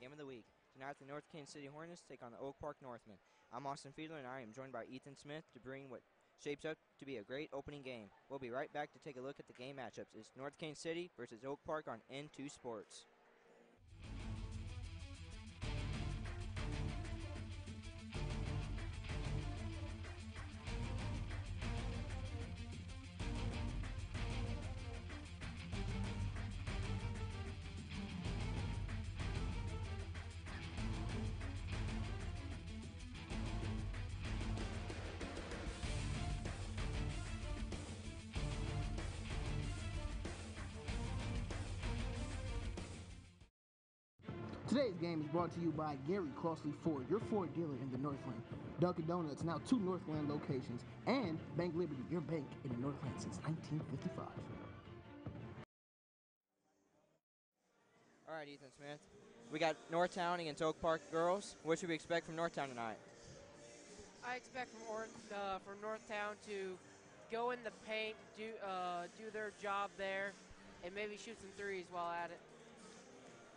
Game of the week. Tonight, the North Kansas City Hornets take on the Oak Park Northmen. I'm Austin Fiedler, and I am joined by Ethan Smith to bring what shapes up to be a great opening game. We'll be right back to take a look at the game matchups. It's North Kansas City versus Oak Park on N2 Sports. Today's game is brought to you by Gary Crossley Ford, your Ford dealer in the Northland. Dunkin' Donuts, now 2 Northland locations. And Bank Liberty, your bank in the Northland since 1955. All right, Ethan Smith. We got Northtown against Oak Park girls. What should we expect from Northtown tonight? I expect from Northtown to go in the paint, do their job there, and maybe shoot some threes while at it.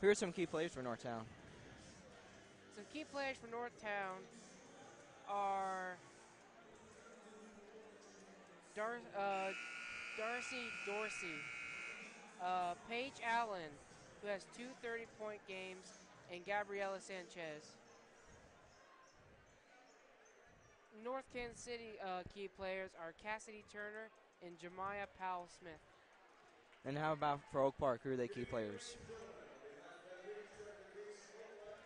Who are some key players for Northtown? Some key players for Northtown are Darcy Dorsey, Paige Allen, who has 2 30-point games, and Gabriela Sanchez. North Kansas City key players are Cassidy Turner and Jemiah Powell-Smith. And how about for Oak Park? Who are they key players?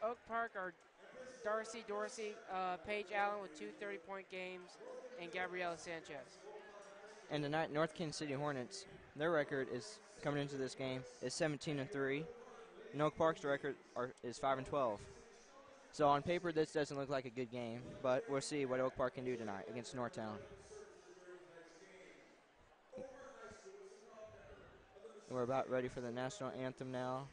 Oak Park are Darcy Dorsey, Paige Allen with 2 30-point games, and Gabriela Sanchez. And tonight, North Kansas City Hornets, their record is coming into this game is 17-3. And Oak Park's record is 5-12. So on paper, this doesn't look like a good game, but we'll see what Oak Park can do tonight against Northtown. We're about ready for the national anthem now.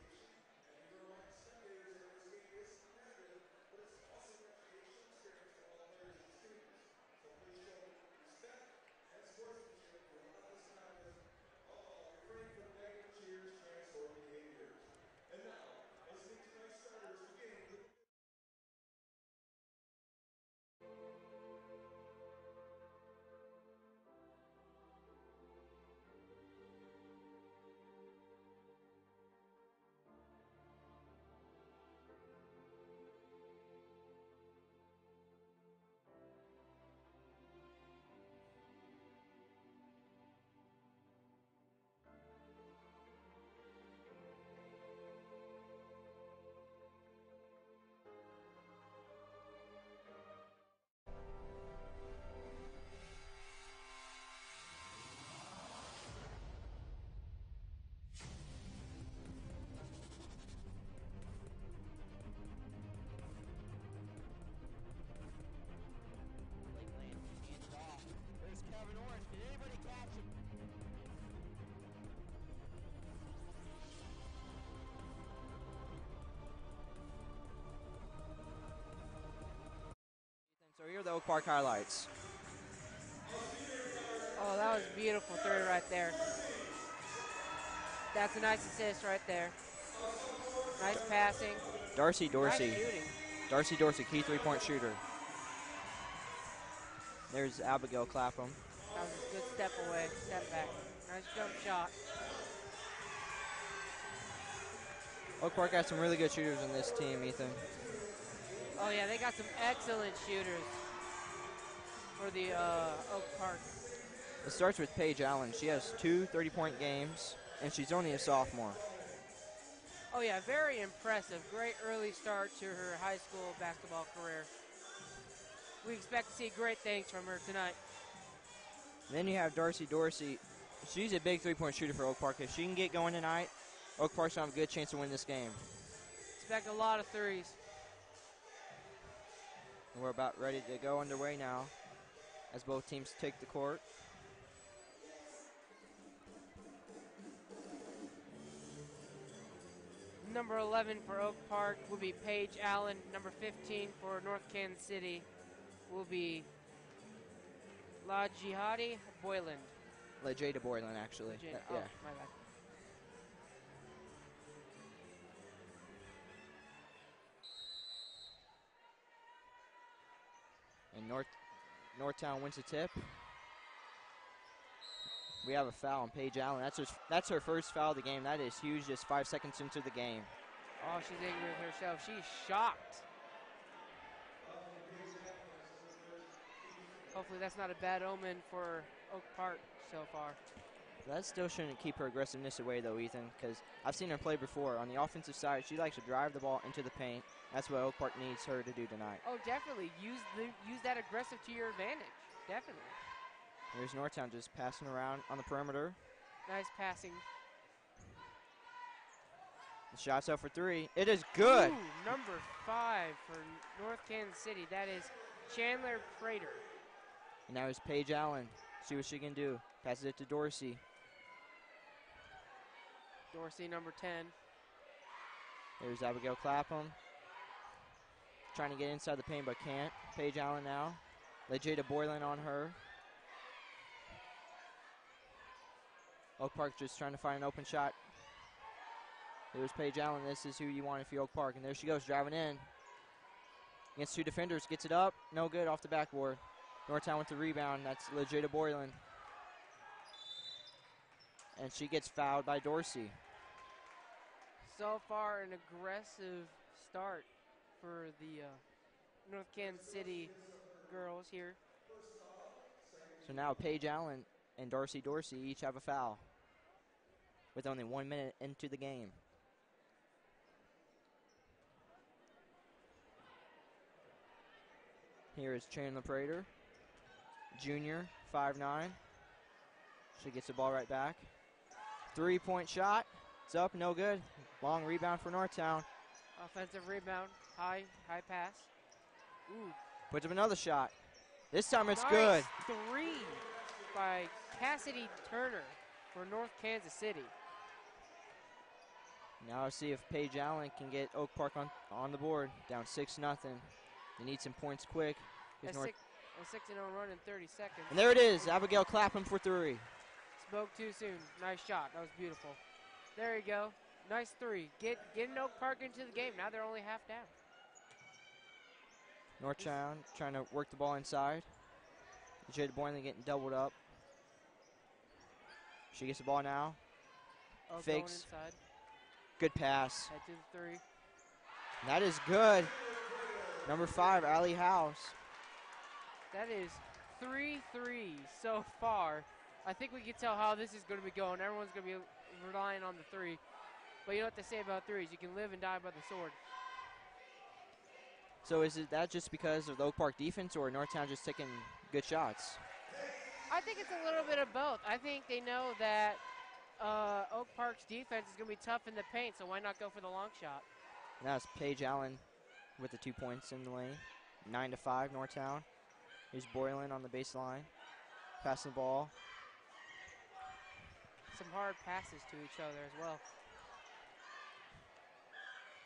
Did anybody catch him? So here are the Oak Park highlights. Oh, that was a beautiful three right there. That's a nice assist right there. Nice passing. Darcy Dorsey. Nice shooting. Darcy Dorsey, key three-point shooter. There's Abigail Clapham. That was a good step away, step back. Nice jump shot. Oak Park has some really good shooters on this team, Ethan. Oh, yeah, they got some excellent shooters for the Oak Park. It starts with Paige Allen. She has 2 30-point games, and she's only a sophomore. Oh, yeah, very impressive. Great early start to her high school basketball career. We expect to see great things from her tonight. Then you have Darcy Dorsey. She's a big three-point shooter for Oak Park. If she can get going tonight, Oak Park's going to have a good chance to win this game. Expect a lot of threes. And we're about ready to go underway now as both teams take the court. Number 11 for Oak Park will be Paige Allen. Number 15 for North Kansas City will be La Jihadi Boyland. LaJada Boylan, actually. Yeah. Yeah. My bad. Northtown wins the tip. We have a foul on Paige Allen. That's her first foul of the game. That is huge, just 5 seconds into the game. Oh, she's angry with herself. She's shocked. Hopefully that's not a bad omen for Oak Park so far. That still shouldn't keep her aggressiveness away, though, Ethan, because I've seen her play before. On the offensive side, she likes to drive the ball into the paint. That's what Oak Park needs her to do tonight. Oh, definitely. Use that aggressive to your advantage. Definitely. Here's Northtown just passing around on the perimeter. Nice passing. The shot's out for 3. It is good. Ooh, number 5 for North Kansas City. That is Chandler Prater. And now it's Paige Allen. See what she can do. Passes it to Dorsey. Dorsey, number 10. There's Abigail Clapham. Trying to get inside the paint, but can't. Paige Allen now. Jada Boylan on her. Oak Park just trying to find an open shot. Here's Paige Allen. This is who you want if you're Oak Park. And there she goes, driving in. Against 2 defenders. Gets it up. No good, off the backboard. Northtown with the rebound. That's Jada Boylan. And she gets fouled by Dorsey. So far, an aggressive start for the North Kansas City girls here. So now Paige Allen and Dorsey each have a foul with only 1 minute into the game. Here is Chandler Prater, junior, 5'9". She gets the ball right back. 3-point shot. It's up, no good. Long rebound for Northtown. Offensive rebound, high pass. Ooh. Puts up another shot. This time it's Nice good. 3 by Cassidy Turner for North Kansas City. Now let's see if Paige Allen can get Oak Park on the board. Down 6-0. They need some points quick. A 6-0 run in 30 seconds. And there it is. Abigail Clapham for 3. Spoke too soon. Nice shot. That was beautiful. There you go. Nice 3. Getting Oak Park into the game. Now they're only half down. Northtown trying to work the ball inside. Jada Boylan getting doubled up. She gets the ball now. Oh, Fakes. going inside. Good pass. Head to the 3. That is good. Number 5, Allie House. That is 3 threes so far. I think we can tell how this is going to be going. Everyone's going to be relying on the 3. But you know what they say about 3s. You can live and die by the sword. So is that just because of the Oak Park defense, or Northtown just taking good shots? I think it's a little bit of both. I think they know that Oak Park's defense is going to be tough in the paint, so why not go for the long shot? Now it's Paige Allen with the 2 points in the lane. 9-5 Northtown. Here's Boylan on the baseline. Passing the ball. Some hard passes to each other as well.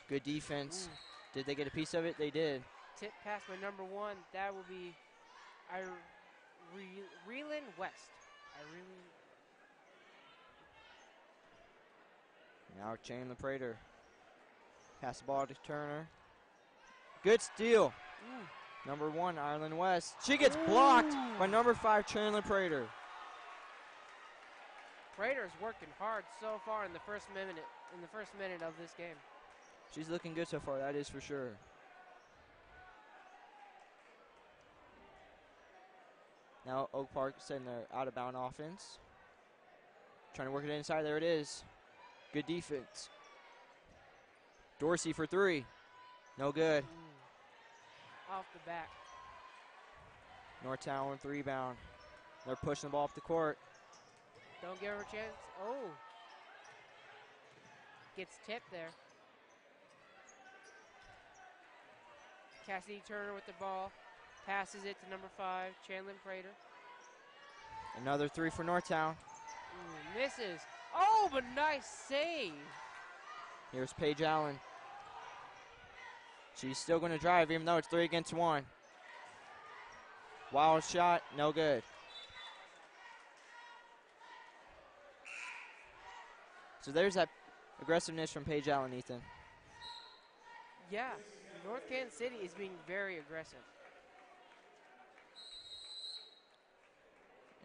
Good defense. Ooh. Did they get a piece of it? They did. Tip pass by number 1. That will be Reelin West. Now Chandler Prater. Pass the ball to Turner. Good steal. Ooh. Number 1, Ireland West. She gets blocked by number 5, Chandler Prater. Prater's working hard so far in the first minute of this game. She's looking good so far, that is for sure. Now Oak Park setting their out-of-bound offense. Trying to work it inside. There it is. Good defense. Dorsey for 3. No good. Off the back. Northtown with the rebound. They're pushing the ball off the court. Don't give her a chance. Oh. Gets tipped there. Cassidy Turner with the ball. Passes it to number 5, Chandler Prater. Another 3 for Northtown. Ooh, misses. Oh, but nice save. Here's Paige Allen. She's still going to drive even though it's 3 against 1. Wild shot, no good. So there's that aggressiveness from Paige Allen, Ethan. Yeah, North Kansas City is being very aggressive.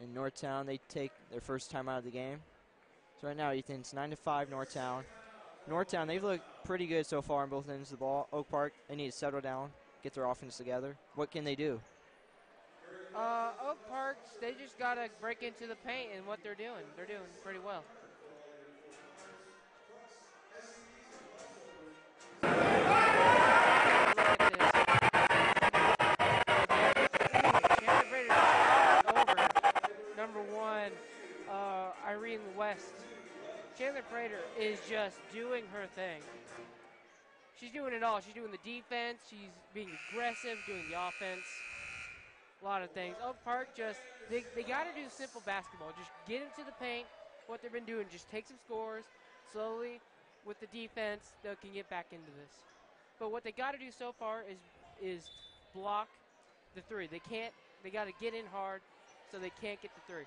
And Northtown, they take their first time out of the game. So right now, Ethan, it's 9-5 Northtown. Northtown, they've looked pretty good so far on both ends of the ball. Oak Park, they need to settle down, get their offense together. What can they do? Oak Park, they just got to break into the paint, and what they're doing pretty well. Chandler Prater just over number 1, Irene West. Chandler Prater is just doing her thing. She's doing it all. She's doing the defense. She's being aggressive, doing the offense. A lot of things. Oak Park they got to do simple basketball. Just get into the paint. What they've been doing, just take some scores. Slowly, with the defense, they can get back into this. But what they got to do so far is block the 3. They got to get in hard so they can't get the 3.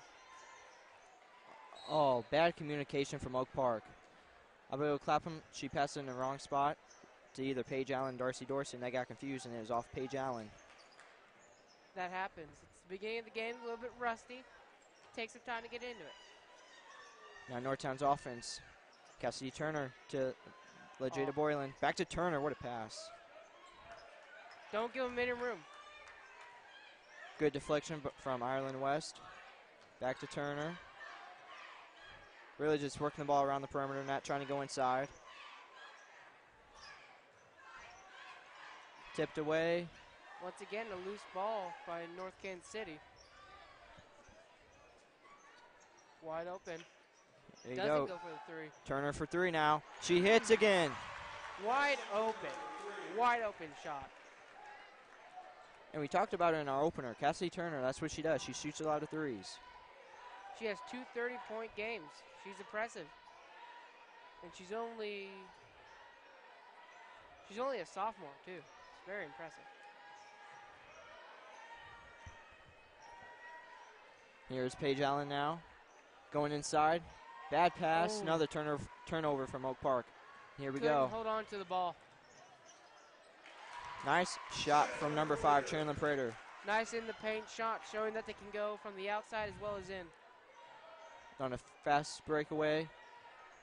Oh, bad communication from Oak Park. Abigail Clapham, she passed it in the wrong spot to either Paige Allen, Darcy Dorsey, and they got confused, and it was off Paige Allen. That happens. It's the beginning of the game, a little bit rusty. Takes some time to get into it. Now Northtown's offense. Cassidy Turner to LaJada Boylan. Back to Turner. What a pass. Don't give them any room. Good deflection from Ireland West. Back to Turner. Really just working the ball around the perimeter, not trying to go inside. Tipped away. Once again, a loose ball by North Kansas City. Wide open. There you Doesn't go. go for the 3. Turner for 3 now. She hits again. Wide open. Wide open shot. And we talked about it in our opener. Cassidy Turner, that's what she does. She shoots a lot of threes. She has 2 30-point games. She's impressive. And she's only a sophomore, too. It's very impressive. Here's Paige Allen now. Going inside. Bad pass. Oh. Another turnover from Oak Park. Here we Couldn't go. hold on to the ball. Nice shot from number 5, Chandler Prater. Nice in the paint shot, showing that they can go from the outside as well as in. On a fast breakaway.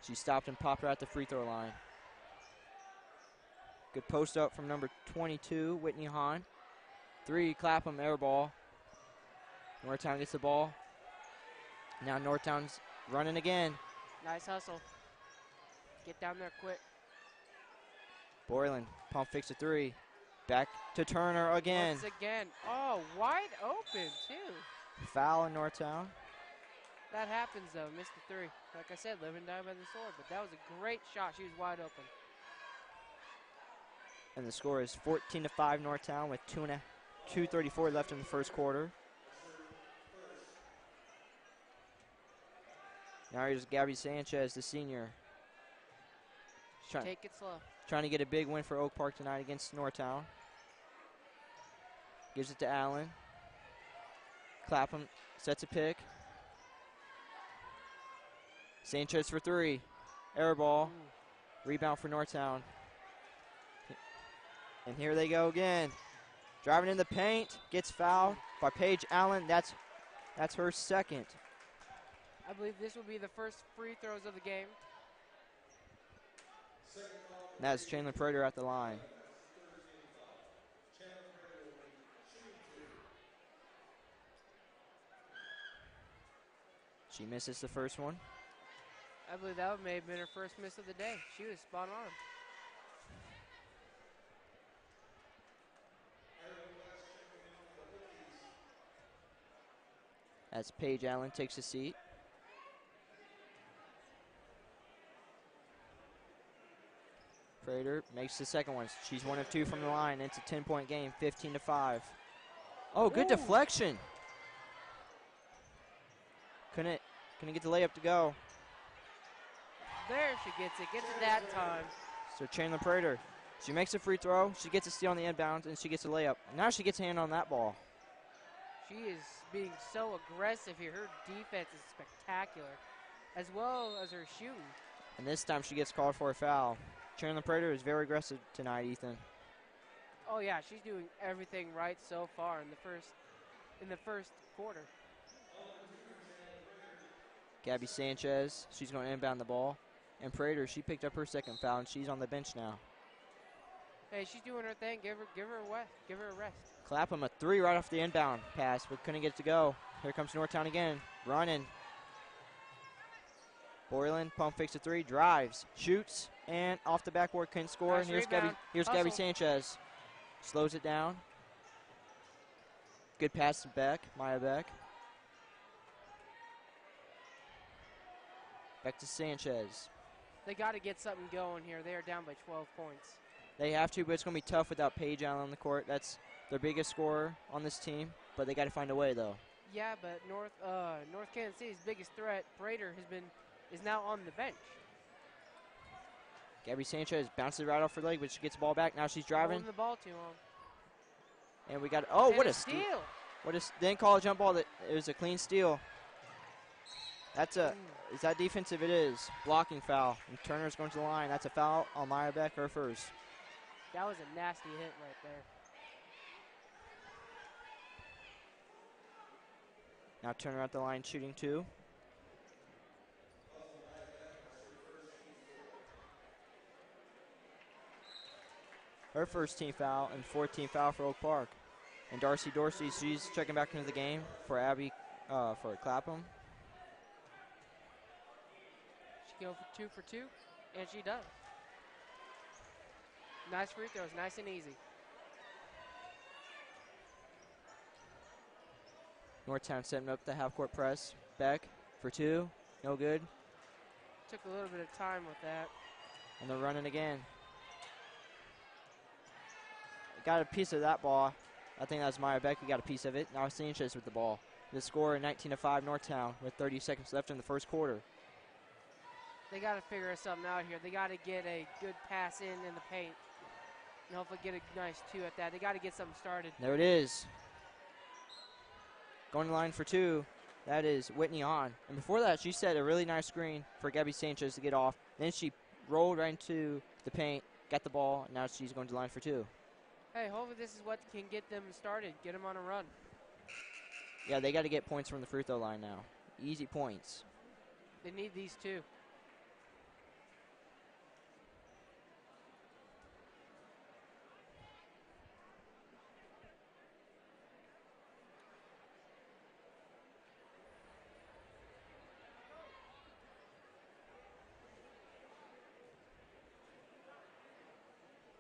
She stopped and popped her at the free throw line. Good post up from number 22, Whitney Hahn. 3, Clapham, air ball. Northtown gets the ball. Now Northtown's running again. Nice hustle. Get down there quick. Boylan, pump fakes a 3. Back to Turner again. Once again. Oh, wide open, too. Foul in Northtown. That happens, though. Missed the 3. Like I said, live and die by the sword. But that was a great shot. She was wide open. And the score is 14-5 Northtown with 2:34 left in the first quarter. Now here's Gabby Sanchez, the senior. Take it slow. Trying to get a big win for Oak Park tonight against Northtown. Gives it to Allen. Clapham sets a pick. Sanchez for 3. Air ball. Ooh. Rebound for Northtown. And here they go again. Driving in the paint. Gets fouled by Paige Allen. That's her second. I believe this will be the first free throws of the game. And that's Chandler Prater at the line. She misses the first one. I believe that may have been her first miss of the day. She was spot on. As Paige Allen takes a seat. Prater makes the second one. She's 1 of 2 from the line. It's a 10-point game, 15-5. Oh, good deflection. Couldn't get the layup to go. There she gets it. Gets it that time. So Chandler Prater, she makes a free throw. She gets a steal on the inbound, and she gets a layup. Now she gets a hand on that ball. She is being so aggressive here. Her defense is spectacular, as well as her shooting. And this time she gets called for a foul. Chandler Prater is very aggressive tonight, Ethan. Oh yeah, she's doing everything right so far in the first quarter. Gabby Sanchez, she's going to inbound the ball. And Prater, she picked up her second foul, and she's on the bench now. Hey, she's doing her thing. Give her a rest. Clapham, a three right off the inbound pass, but couldn't get it to go. Here comes Northtown again, running. Boylan, pump fakes a three, drives, shoots, and off the backboard, couldn't score. Nice And here's Gabby Hustle. Sanchez. Slows it down. Good pass to Beck, Maya Beck. Back to Sanchez. They got to get something going here. They are down by 12 points. They have to, but it's going to be tough without Paige Allen on the court. That's their biggest scorer on this team, but they got to find a way, though. Yeah, but North Kansas City's biggest threat, Prater, is now on the bench. Gabby Sanchez bounces right off her leg, but she gets the ball back. Now she's driving. Holding the ball too long. And we got, And what a steal. Didn't call a jump ball. It was a clean steal. Is that defensive? It is. Blocking foul. And Turner's going to the line. That's a foul on Maya Beck, her first. That was a nasty hit right there. Now Turner at the line shooting two. Her first team foul and 14 foul for Oak Park. And Darcy Dorsey, she's checking back into the game for Abby, for Clapham. She go for two, and she does. Nice free throws, nice and easy. Northtown setting up the half-court press. Beck for two, no good. Took a little bit of time with that. And they're running again. Got a piece of that ball. I think that was Maya Beck who got a piece of it. Now Sanchez with the ball. The score 19-5 Northtown with 30 seconds left in the first quarter. They got to figure something out here. They got to get a good pass in the paint. And hopefully get a nice two at that. They got to get something started. There it is. Going to the line for two. That is Whitney Hahn. And before that, she set a really nice screen for Gabby Sanchez to get off. Then she rolled right into the paint, got the ball, and now she's going to the line for two. Hey, hopefully this is what can get them started, get them on a run. Yeah, they got to get points from the free throw line now. Easy points. They need these two.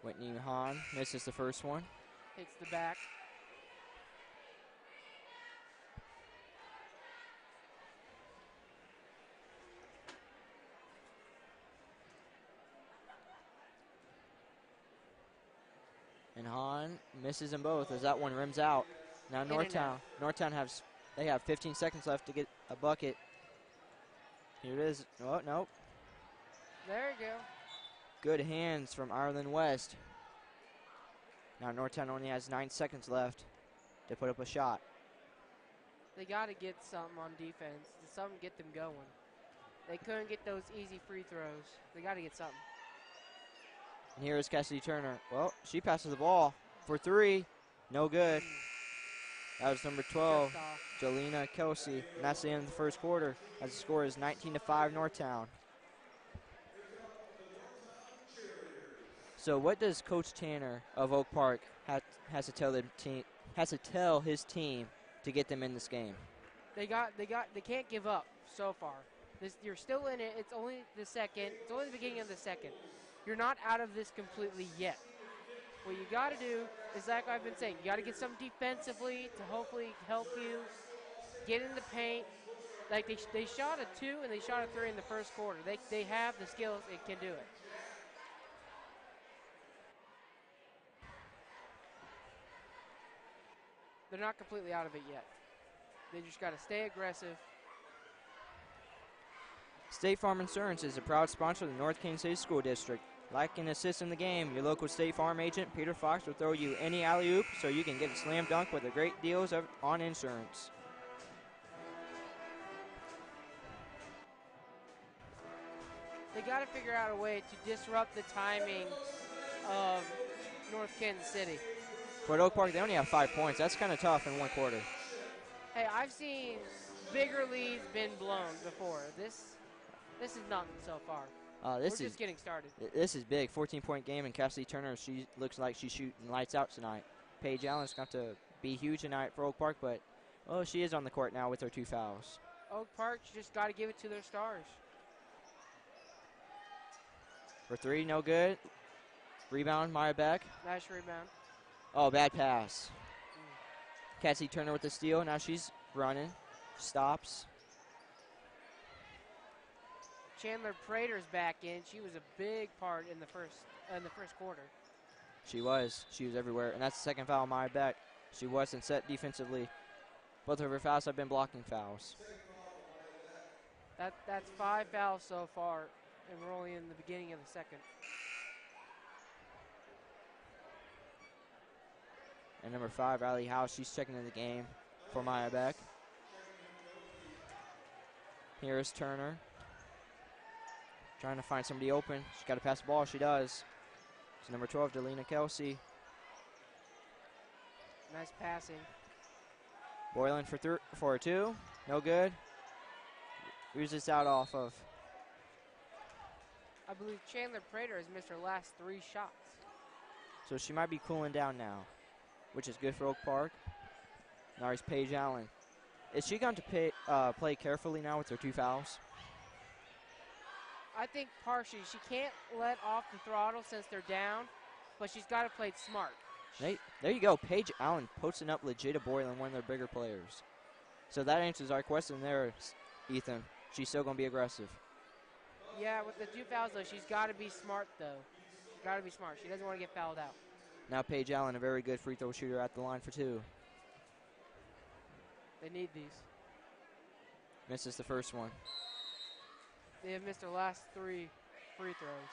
Whitney Hahn misses the first one. Hits the back. And Hahn misses them both as that one rims out. Now Northtown have 15 seconds left to get a bucket. Here it is. Oh, nope. There you go. Good hands from Ireland West. Now Northtown only has 9 seconds left to put up a shot. They got to get something on defense, something to get them going. They couldn't get those easy free throws. They got to get something. And here is Cassidy Turner. Well, she passes the ball for three. No good. That was number 12, Jolena Kelsey. And that's the end of the first quarter as the score is 19-5 Northtown. So what does Coach Tanner of Oak Park has to tell his team to get them in this game? They can't give up so far. You're still in it. It's only the second. It's only the beginning of the second. You're not out of this completely yet. What you got to do is, like I've been saying, you got to get some defensively to hopefully help you get in the paint. Like they shot a 2 and they shot a 3 in the first quarter. They have the skills and can do it. They're not completely out of it yet. They just got to stay aggressive. State Farm Insurance is a proud sponsor of the North Kansas City School District. Like and assist in the game, your local State Farm agent, Peter Fox, will throw you any alley-oop so you can get a slam dunk with the great deals on insurance. They got to figure out a way to disrupt the timing of North Kansas City. For Oak Park, they only have 5 points. That's kind of tough in one quarter. Hey, I've seen bigger leads been blown before. This is nothing so far. We're just getting started. This is big. 14-point game, and Cassidy Turner, she looks like she's shooting lights out tonight. Paige Allen's got to be huge tonight for Oak Park, but she is on the court now with her 2 fouls. Oak Park just got to give it to their stars. For 3, no good. Rebound, Maya Beck. Nice rebound. Oh, bad pass. Cassidy Turner with the steal. Now she's running. Stops. Chandler Prater's back in. She was a big part in the first quarter. She was everywhere, and that's the 2nd foul on Maya Beck. She wasn't set defensively. Both of her fouls have been blocking fouls. That's 5 fouls so far, and we're only in the beginning of the second. And number 5, Riley House, she's checking in the game for Maya Beck. Here is Turner. Trying to find somebody open. She's got to pass the ball. She does. It's number 12, Delina Kelsey. Nice passing. Boylan for 2. No good. Who's this out off of? I believe Chandler Prater has missed her last 3 shots. So she might be cooling down now, which is good for Oak Park. Now here's Paige Allen. Is she going to play carefully now with her 2 fouls? I think partially. She can't let off the throttle since they're down, but she's got to play it smart. There you go. Paige Allen posting up legit Boylan, one of their bigger players. So that answers our question there, Ethan. She's still going to be aggressive. Yeah, with the 2 fouls, though, she's got to be smart, though. She's got to be smart. She doesn't want to get fouled out. Now Paige Allen, a very good free throw shooter at the line for 2. They need these. Misses the first one. They have missed their last 3 free throws.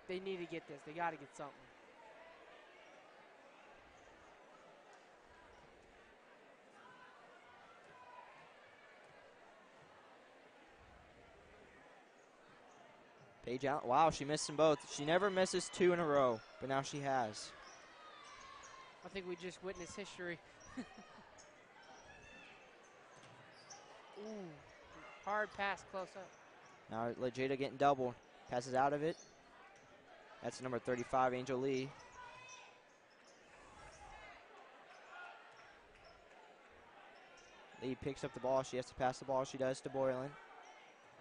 They need to get this. They got to get something. Paige Allen, wow, she missed them both. She never misses 2 in a row, but now she has. I think we just witnessed history. Ooh, hard pass close up. Now Lejada getting doubled. Passes out of it. That's number 35, Angel Lee. Lee picks up the ball. She has to pass the ball. She does to Boylan.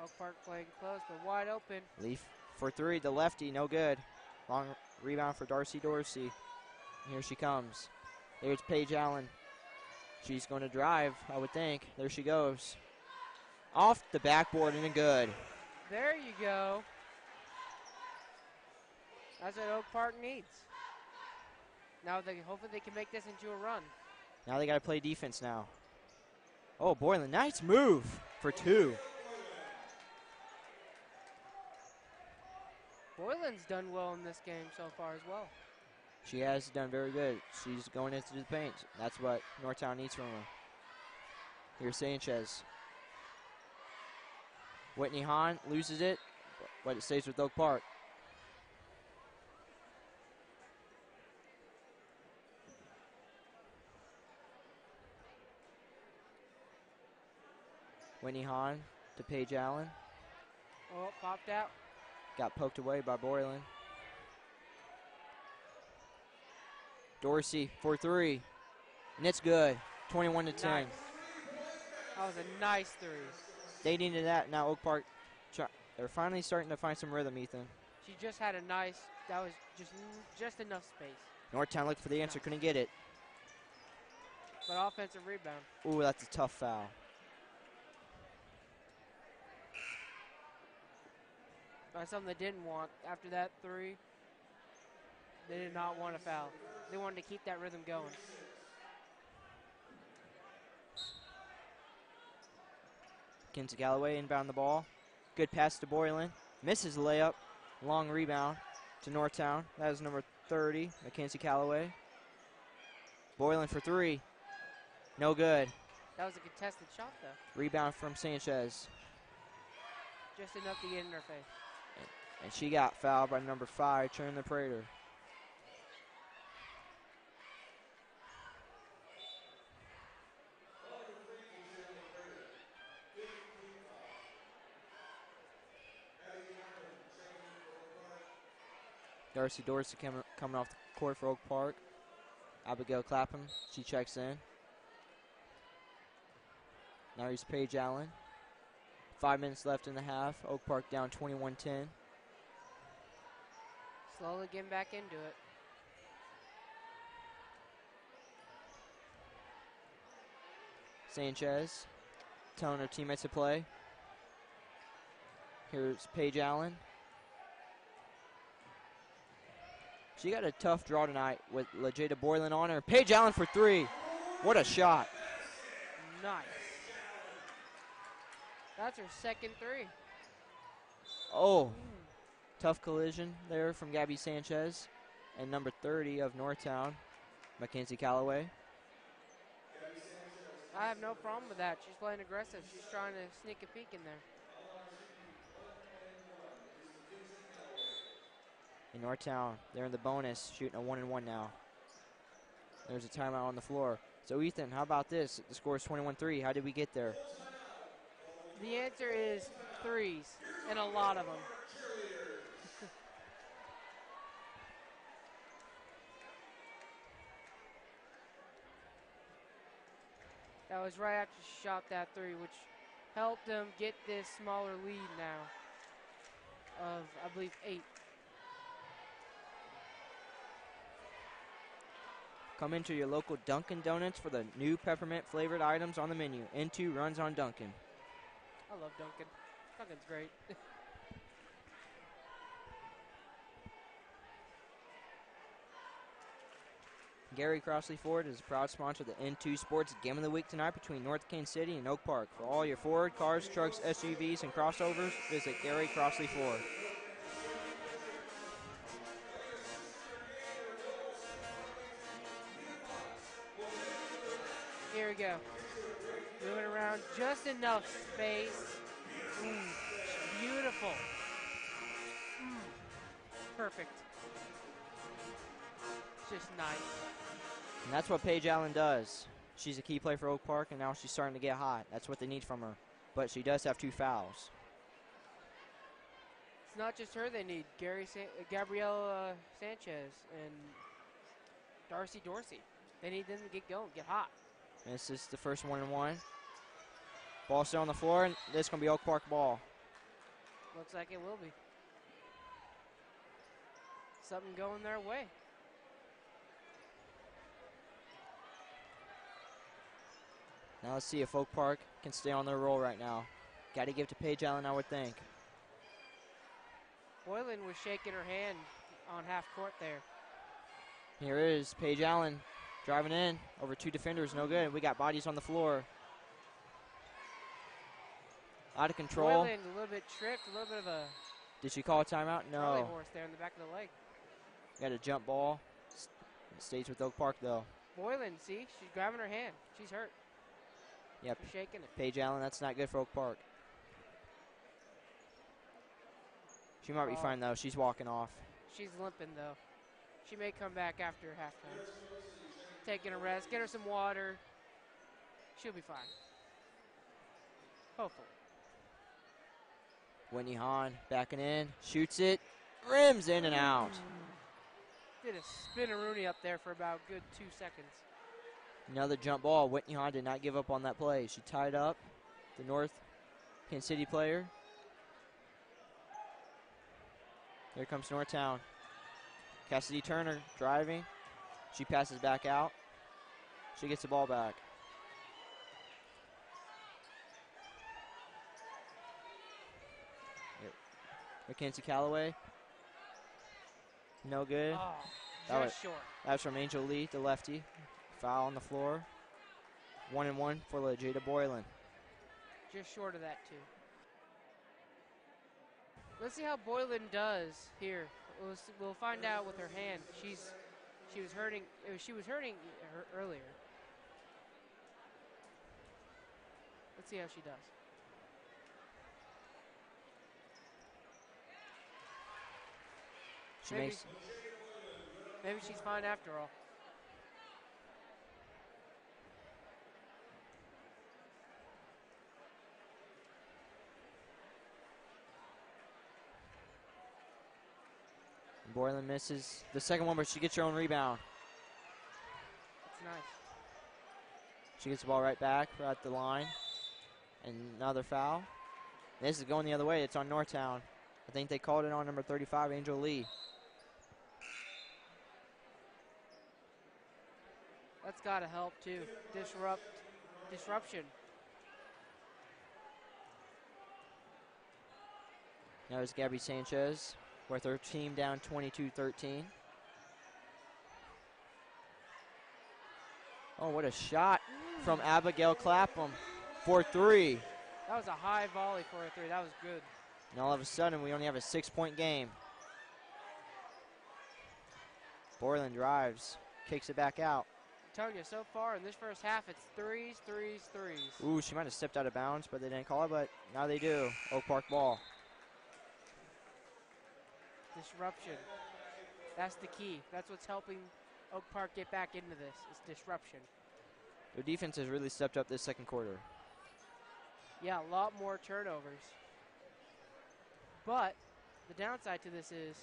Oak Park playing close, but wide open. Lee for 3, the lefty, no good. Long rebound for Darcy Dorsey. Here she comes. There's Paige Allen. She's going to drive, I would think. There she goes. Off the backboard and good. There you go. That's what Oak Park needs. Now hopefully they can make this into a run. Now they got to play defense now. Oh, Boylan, nice move for 2. Boylan's done well in this game so far as well. She has done very good. She's going into the paint. That's what Northtown needs from her. Here's Sanchez. Whitney Hahn loses it, but it stays with Oak Park. Whitney Hahn to Paige Allen. Oh, popped out. Got poked away by Boylan. Dorsey for 3. And it's good. 21-10. Nice. That was a nice 3. They needed that. Now Oak Park, they're finally starting to find some rhythm, Ethan. She just had a nice, that was just enough space. Northtown looked for the answer, couldn't get it. But offensive rebound. Ooh, that's a tough foul. That's something they didn't want. After that 3, they did not want a foul. They wanted to keep that rhythm going. Kinsey Galloway inbound the ball. Good pass to Boylan. Misses the layup. Long rebound to Northtown. That is number 30, Mackenzie Calloway. Boylan for 3. No good. That was a contested shot, though. Rebound from Sanchez. Just enough to get in her face. And she got fouled by number 5, Chandler Prater. Darcy Dorsey coming off the court for Oak Park. Abigail Clapham, she checks in. Now here's Paige Allen. 5 minutes left in the half. Oak Park down 21-10. Slowly getting back into it. Sanchez telling her teammates to play. Here's Paige Allen. She got a tough draw tonight with LaJada Boylan on her. Paige Allen for three. What a shot. Nice. That's her second three. Oh, tough collision there from Gabby Sanchez. And number 30 of Northtown, Mackenzie Calloway. I have no problem with that. She's playing aggressive. She's trying to sneak a peek in there. In Northtown, they're in the bonus, shooting a 1-and-1 now. There's a timeout on the floor. So Ethan, how about this? The score is 21-3. How did we get there? The answer is threes, and a lot of them. That was right after she shot that three, which helped them get this smaller lead now of, I believe, 8. Come into your local Dunkin' Donuts for the new peppermint flavored items on the menu. N2 runs on Dunkin'. I love Dunkin'. Dunkin's great. Gary Crossley Ford is a proud sponsor of the N2 Sports Game of the Week tonight between North Kansas City and Oak Park. For all your Ford, cars, trucks, SUVs, and crossovers, visit Gary Crossley Ford. Here we go. Moving around just enough space. Beautiful. Perfect. Just nice. And that's what Paige Allen does. She's a key player for Oak Park, and now she's starting to get hot. That's what they need from her. But she does have 2 fouls. It's not just her they need. Gabrielle Sanchez and Darcy Dorsey. They need them to get going, get hot. And this is the first 1-and-1. Ball still on the floor, and this is going to be Oak Park ball. Looks like it will be. Something going their way. Now let's see if Oak Park can stay on their roll right now. Got to give to Paige Allen, I would think. Boylan was shaking her hand on half court there. Here is Paige Allen driving in over 2 defenders. No good. We got bodies on the floor. Out of control. Boylan a little bit tripped, a little bit of a Did she call a timeout? Charlie No. horse there in the back of the leg. Got a jump ball. It stays with Oak Park, though. Boylan, see, she's grabbing her hand. She's hurt. Yep. She's shaking it. Paige Allen, that's not good for Oak Park. She might be fine, though. She's walking off. She's limping, though. She may come back after halftime. Taking a rest. Get her some water. She'll be fine. Hopefully. Whitney Hahn backing in. Shoots it. Rims in and out. Did a spin-a-rooney up there for about a good 2 seconds. Another jump ball. Whitney Hahn did not give up on that play. She tied up the North Kansas City player. Here comes Northtown. Cassidy Turner driving. She passes back out. She gets the ball back. Here. Mackenzie Calloway. No good. Oh, That just short. That was from Angel Lee, the lefty. Foul on the floor. 1-and-1 for LaJada Boylan. Just short of that, too. Let's see how Boylan does here. We'll find out with her hand. She was hurting her earlier. Let's see how she does. Maybe she's fine after all. Boylan misses the second one, but she gets her own rebound. That's nice. She gets the ball right back at the line. And another foul. This is going the other way. It's on Northtown. I think they called it on number 35, Angel Lee. That's got to help too. Disruption. Now it's Gabby Sanchez with her team down 22-13. Oh, what a shot from Abigail Clapham for 3. That was a high volley for a 3. That was good. And all of a sudden, we only have a 6-point game. Borland drives, kicks it back out. I'm telling you, so far in this first half, it's threes. Ooh, she might have stepped out of bounds, but they didn't call it, but now they do. Oak Park ball. Disruption. That's the key. That's what's helping Oak Park get back into this, is disruption. Their defense has really stepped up this second quarter. Yeah, a lot more turnovers. But the downside to this is...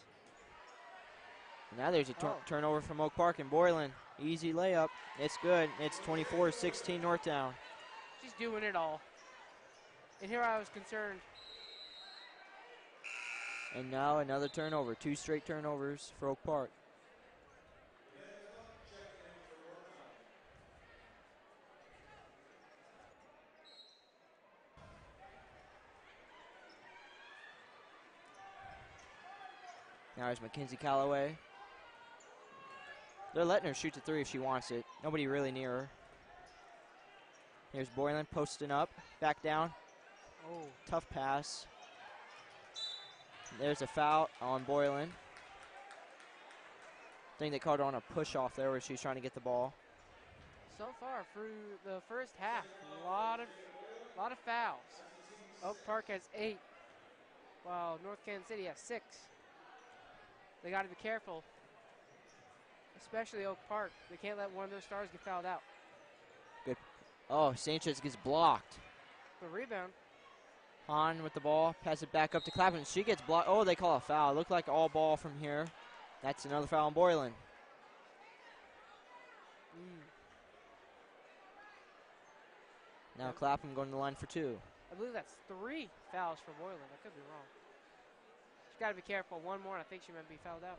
Now there's a turnover from Oak Park and Boylan. Easy layup. It's good. It's 24-16 Northtown. She's doing it all. And here I was concerned. And now another turnover. 2 straight turnovers for Oak Park. Now there's Mackenzie Calloway. They're letting her shoot the 3 if she wants it. Nobody really near her. Here's Boylan posting up. Back down. Oh. Tough pass. There's a foul on Boylan. I think they called her on a push-off there where she was trying to get the ball. So far through the first half, a lot of fouls. Oak Park has 8, while North Kansas City has 6. They got to be careful, especially Oak Park. They can't let one of their stars get fouled out. Good. Oh, Sanchez gets blocked. The rebound. Hahn with the ball, pass it back up to Clapham. She gets blocked. Oh, they call a foul. Looked like all ball from here. That's another foul on Boylan. Now Clapham going to the line for 2. I believe that's 3 fouls for Boylan. I could be wrong. She's got to be careful. One more, and I think she might be fouled out.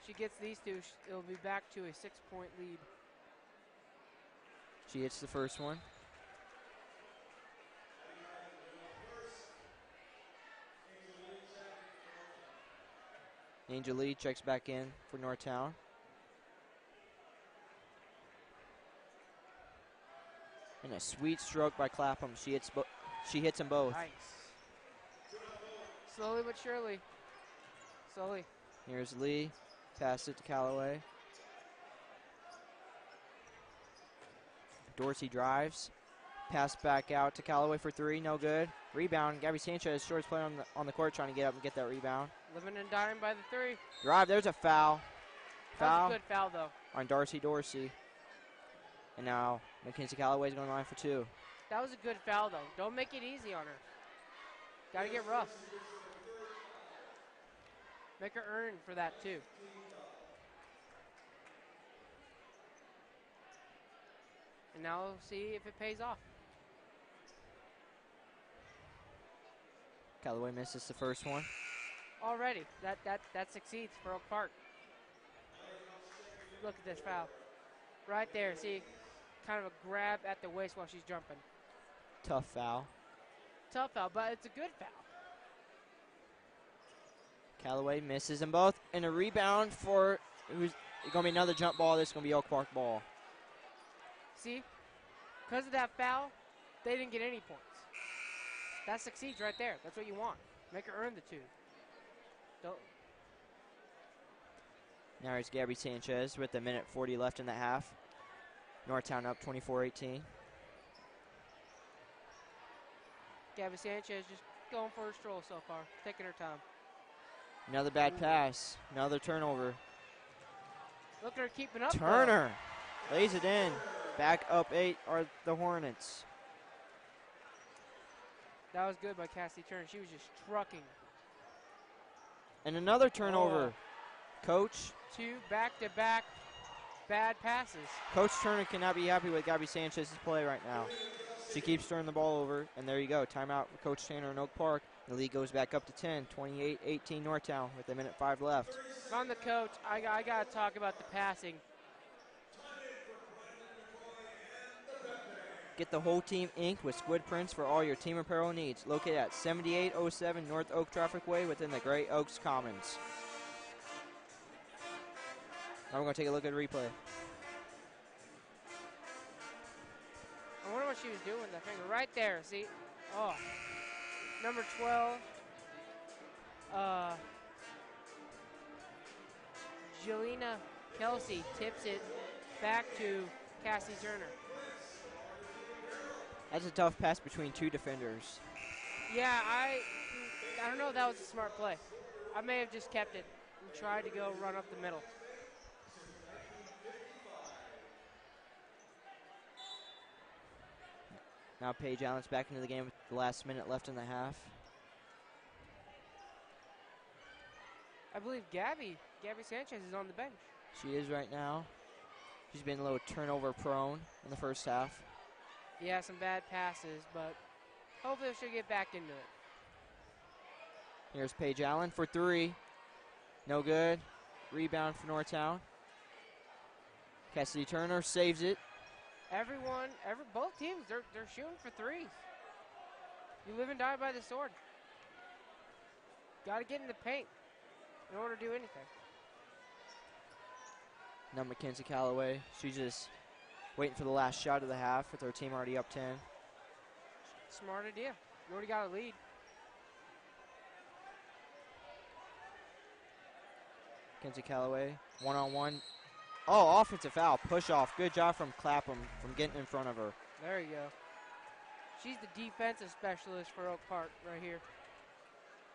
She gets these 2, it'll be back to a 6-point lead. She hits the first one. Angel Lee checks back in for Northtown. And a sweet stroke by Clapham. She hits them both. Nice. Slowly but surely. Slowly. Here's Lee. Pass it to Callaway. Dorsey drives. Pass back out to Callaway for 3. No good. Rebound. Gabby Sanchez, shortest player on the court, trying to get up and get that rebound. Living and dying by the 3. Drive. There's a foul. That was a good foul, though. On Darcy Dorsey. And now Mackenzie Callaway's going to line for 2. That was a good foul, though. Don't make it easy on her. Got to get rough. Make her earn for that, too. And now we'll see if it pays off. Callaway misses the first one. Already, that succeeds for Oak Park. Look at this foul. Right there, see? Kind of a grab at the waist while she's jumping. Tough foul. Tough foul, but it's a good foul. Callaway misses them both. And a rebound for who's going to be another jump ball. This is going to be Oak Park ball. See? Because of that foul, they didn't get any points. That succeeds right there. That's what you want. Make her earn the 2. Don't. Now here's Gabby Sanchez with a minute 40 left in the half. Northtown up 24-18. Gabby Sanchez just going for a stroll so far, taking her time. Another bad pass. Another turnover. Look at her keeping up. Turner lays it in. Back up 8 are the Hornets. That was good by Cassie Turner. She was just trucking. And another turnover. Coach. 2 back-to-back bad passes. Coach Turner cannot be happy with Gabby Sanchez's play right now. She keeps turning the ball over, and there you go. Timeout for Coach Tanner in Oak Park. The lead goes back up to 10, 28-18 Northtown with 1:05 left. On the coach, I got to talk about the passing. Get the whole team inked with squid prints for all your team apparel needs. Located at 7807 North Oak Traffic Way within the Gray Oaks Commons. Now we're going to take a look at a replay. I wonder what she was doing with that finger. Right there, see? Oh. Number 12. Jelena Kelsey tips it back to Cassie Turner. That's a tough pass between 2 defenders. Yeah, I don't know if that was a smart play. I may have just kept it and tried to go run up the middle. Now Paige Allen's back into the game with the last minute left in the half. I believe Gabby Sanchez is on the bench. She is right now. She's been a little turnover prone in the first half. Yeah, some bad passes, but hopefully she'll get back into it. Here's Paige Allen for 3. No good. Rebound for Northtown. Cassidy Turner saves it. Both teams, they're shooting for threes. You live and die by the sword. Got to get in the paint in order to do anything. Now Mackenzie Calloway. She's just waiting for the last shot of the half with her team already up 10. Smart idea. You already got a lead. Mackenzie Calloway, one-on-one. Oh, offensive foul, push off. Good job from Clapham from getting in front of her. There you go. She's the defensive specialist for Oak Park right here.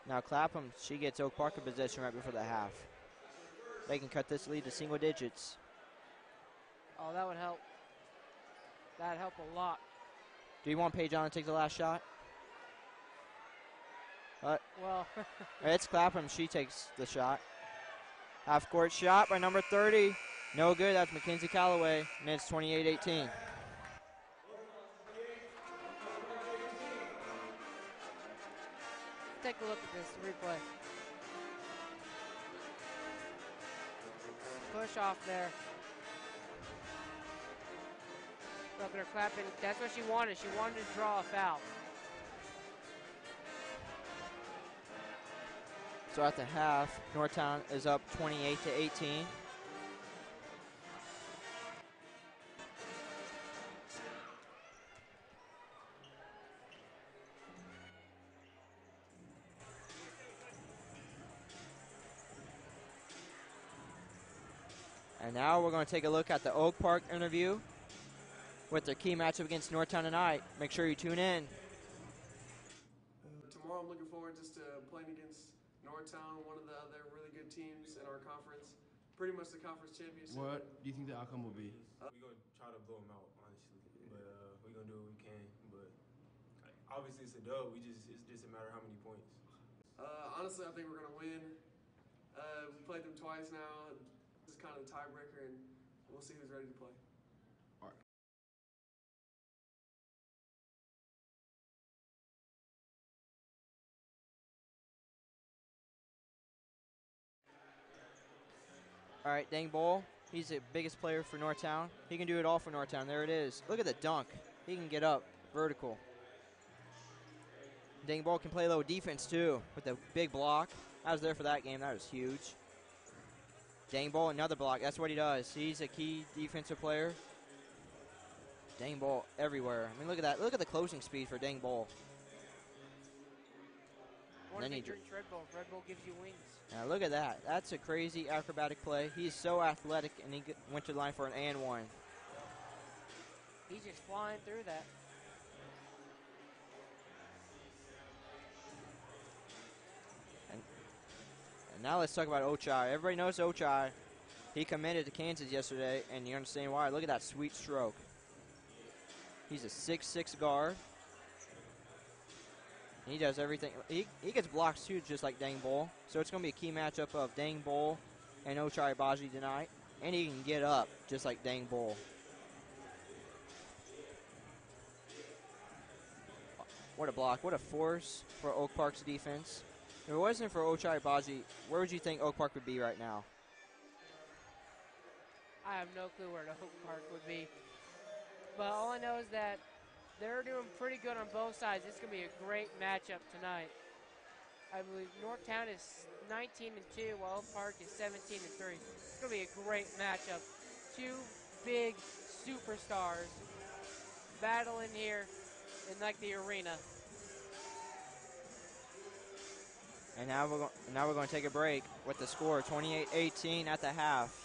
Now Clapham, she gets Oak Park in possession right before the half. They can cut this lead to single digits. Oh, that would help. That'd help a lot. Do you want Paige Allen to take the last shot? Well, It's Clapham. She takes the shot. Half-court shot by number 30. No good. That's Mackenzie Calloway, and it's 28-18. take a look at this replay. Push off there. Look at her clapping. That's what she wanted. She wanted to draw a foul. So at the half, Northtown is up 28-18. And now we're going to take a look at the Oak Park interview with their key matchup against Northtown tonight. Make sure you tune in. Tomorrow I'm looking forward just to playing against Northtown, one of the other really good teams in our conference. Pretty much the conference championship. What do you think the outcome will be? We're going to try to blow them out, honestly. But we're going to do what we can. But obviously it's a dub. It's just a matter of how many points. Honestly, I think we're going to win. We played them twice now. This is kind of the tiebreaker, and we'll see who's ready to play. All right, Dang Bull, he's the biggest player for Northtown. He can do it all for Northtown. There it is. Look at the dunk. He can get up vertical. Dang Bull can play a little defense, too, with the big block. I was there for that game. That was huge. Dang Bull, another block. That's what he does. He's a key defensive player. Dang Bull everywhere. I mean, look at that. Look at the closing speed for Dang Bull. One thing drinks Red Bull. Red Bull gives you wings. Now look at that. That's a crazy acrobatic play. He's so athletic, and he went to the line for an and one. He's just flying through that. And now let's talk about Ochai. Everybody knows Ochai. He committed to Kansas yesterday, and you understand why. Look at that sweet stroke. He's a 6'6" guard. He does everything. He gets blocks too, just like Dang Bull. So it's going to be a key matchup of Dang Bull and Ochai Baji tonight. And he can get up just like Dang Bull. What a block. What a force for Oak Park's defense. If it wasn't for Ochai Baji, where would you think Oak Park would be right now? I have no clue where the Oak Park would be. But all I know is that they're doing pretty good on both sides. It's going to be a great matchup tonight. I believe Northtown is 19-2, while Oak Park is 17-3. It's going to be a great matchup. Two big superstars battling here in like the arena. And now we're going to take a break with the score 28-18 at the half.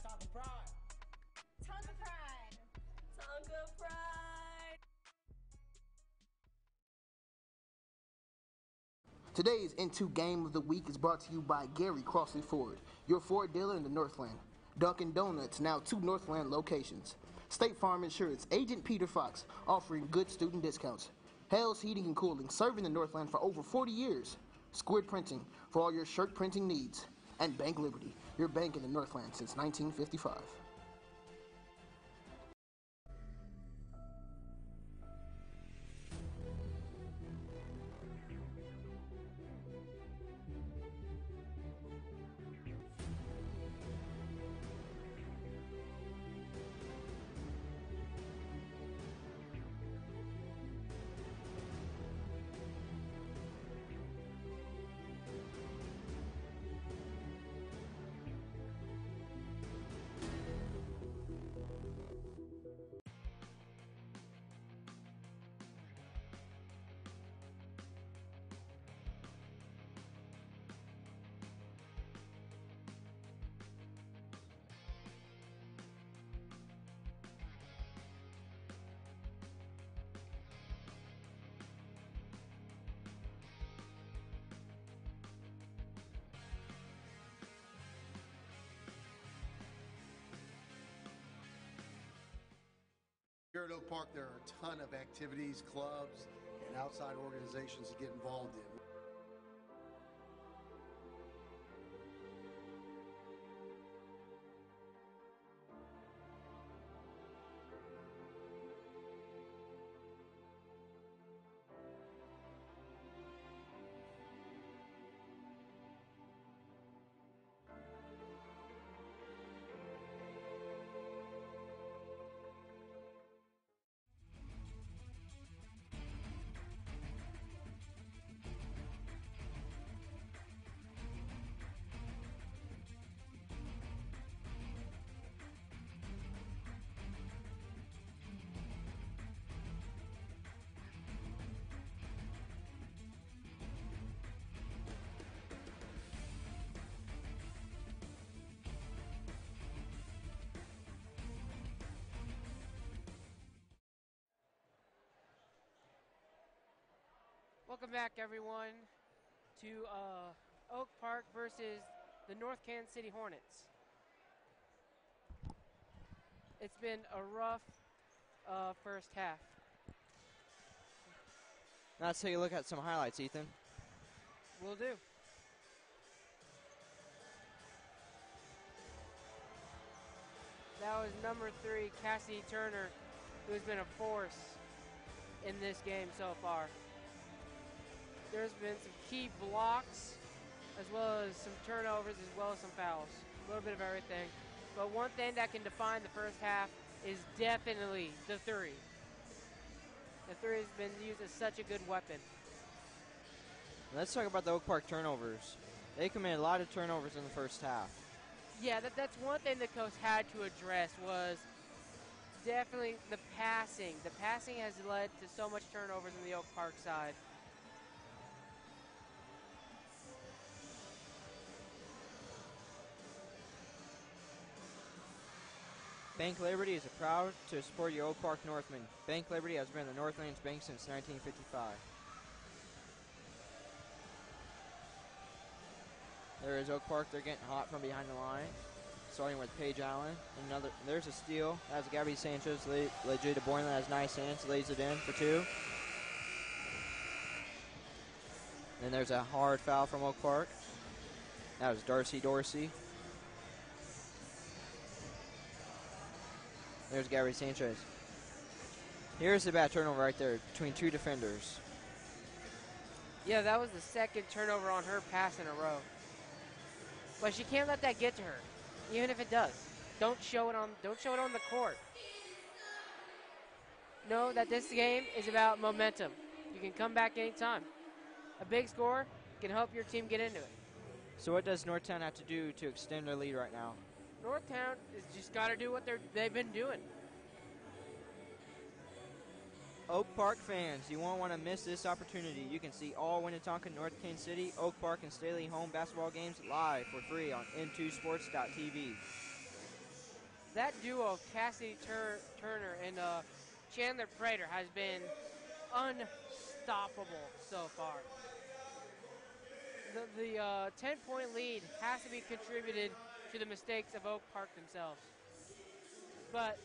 Tonka Pride. Tonka Pride. Tonka Pride. Today's N2 Game of the Week is brought to you by Gary Crossley Ford, your Ford dealer in the Northland. Dunkin' Donuts, now 2 Northland locations. State Farm Insurance, Agent Peter Fox, offering good student discounts. Hales Heating and Cooling, serving the Northland for over 40 years. Squid Printing, for all your shirt printing needs. And Bank Liberty, your bank in the Northland since 1955. Here at Oak Park, there are a ton of activities, clubs, and outside organizations to get involved in. Welcome back, everyone, to Oak Park versus the North Kansas City Hornets. It's been a rough first half. Now let's take a look at some highlights, Ethan. Will do. That was number 3, Cassidy Turner, who has been a force in this game so far. There's been some key blocks, as well as some turnovers, as well as some fouls. A little bit of everything. But one thing that can define the first half is definitely the 3. The 3 has been used as such a good weapon. Let's talk about the Oak Park turnovers. They committed a lot of turnovers in the first half. Yeah, that's one thing the coach had to address was definitely the passing. The passing has led to so much turnovers in the Oak Park side. Bank Liberty is proud to support your Oak Park Northmen. Bank Liberty has been the Northlands Bank since 1955. There is Oak Park. They're getting hot from behind the line, starting with Paige Allen. There's a steal. That's Gabby Sanchez. Legita Boylan has nice hands. Lays it in for 2. Then there's a hard foul from Oak Park. That was Darcy Dorsey. There's Gabby Sanchez. Here's the bad turnover right there between 2 defenders. Yeah, that was the second turnover on her pass in a row. But she can't let that get to her, even if it does. Don't show it on the court. Know that this game is about momentum. You can come back anytime. A big score can help your team get into it. So what does Northtown have to do to extend their lead right now? Northtown has just got to do what they've been doing. Oak Park fans, you won't want to miss this opportunity. You can see all Winnetonka, North Kansas City, Oak Park, and Staley home basketball games live for free on n2sports.tv. That duo of Cassidy Turner and Chandler Prater has been unstoppable so far. The 10-point lead has to be contributed to the mistakes of Oak Park themselves. But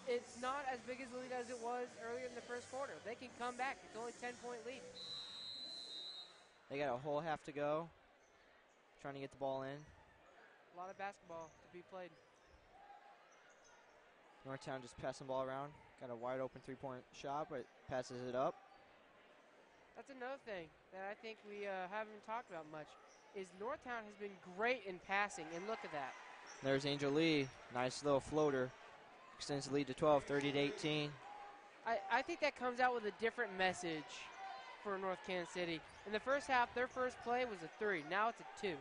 it's not as big as a lead as it was earlier in the first quarter. They can come back. It's only a 10-point lead. They got a whole half to go, trying to get the ball in. A lot of basketball to be played. Northtown just passing the ball around. Got a wide open 3-point shot, but passes it up. That's another thing that I think we haven't talked about much, is Northtown has been great in passing, and look at that. There's Angel Lee. Nice little floater. Extends the lead to 12, 30-18. I think that comes out with a different message for North Kansas City. In the first half, their first play was a 3. Now it's a 2.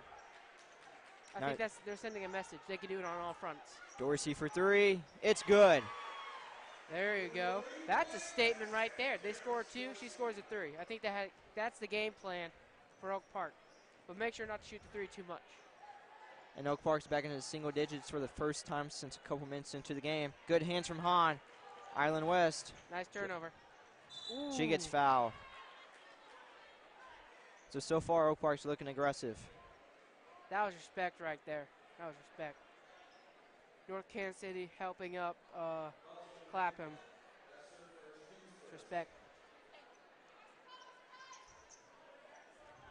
I think they're sending a message. They can do it on all fronts. Dorsey for 3. It's good. There you go. That's a statement right there. They score 2, she scores a 3. I think that's the game plan for Oak Park. But make sure not to shoot the 3 too much. And Oak Park's back into single digits for the first time since a couple minutes into the game. Good hands from Hahn. Island West. Nice turnover. She gets fouled. So far, Oak Park's looking aggressive. That was respect right there. That was respect. North Kansas City helping up Clapham. Respect.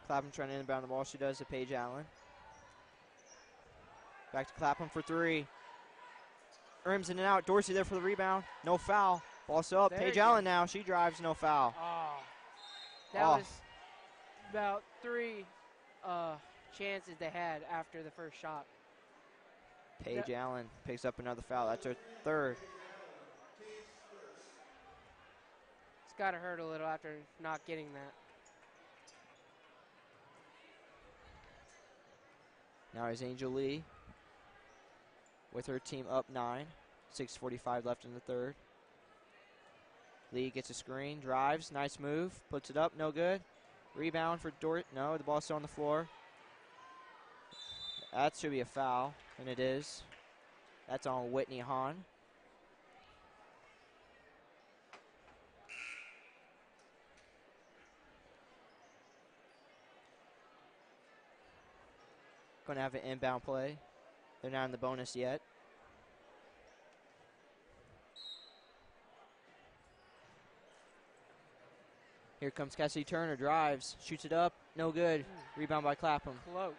Clapham trying to inbound the ball. She does to Paige Allen. Back to Clapham for 3. Rims in and out. Dorsey there for the rebound. No foul. Ball still up. Paige Allen now. She drives. No foul. That was about 3 chances they had after the first shot. Paige Allen picks up another foul. That's her 3rd. It's got to hurt a little after not getting that. Now is Angel Lee with her team up 9. 6:45 left in the 3rd. Lee gets a screen, drives, nice move, puts it up, no good. Rebound for Dort. No, the ball's still on the floor. That should be a foul, and it is. That's on Whitney Hahn. going to have an inbound play. They're not in the bonus yet. Here comes Cassidy Turner, drives, shoots it up, no good. Rebound by Clapham. Close.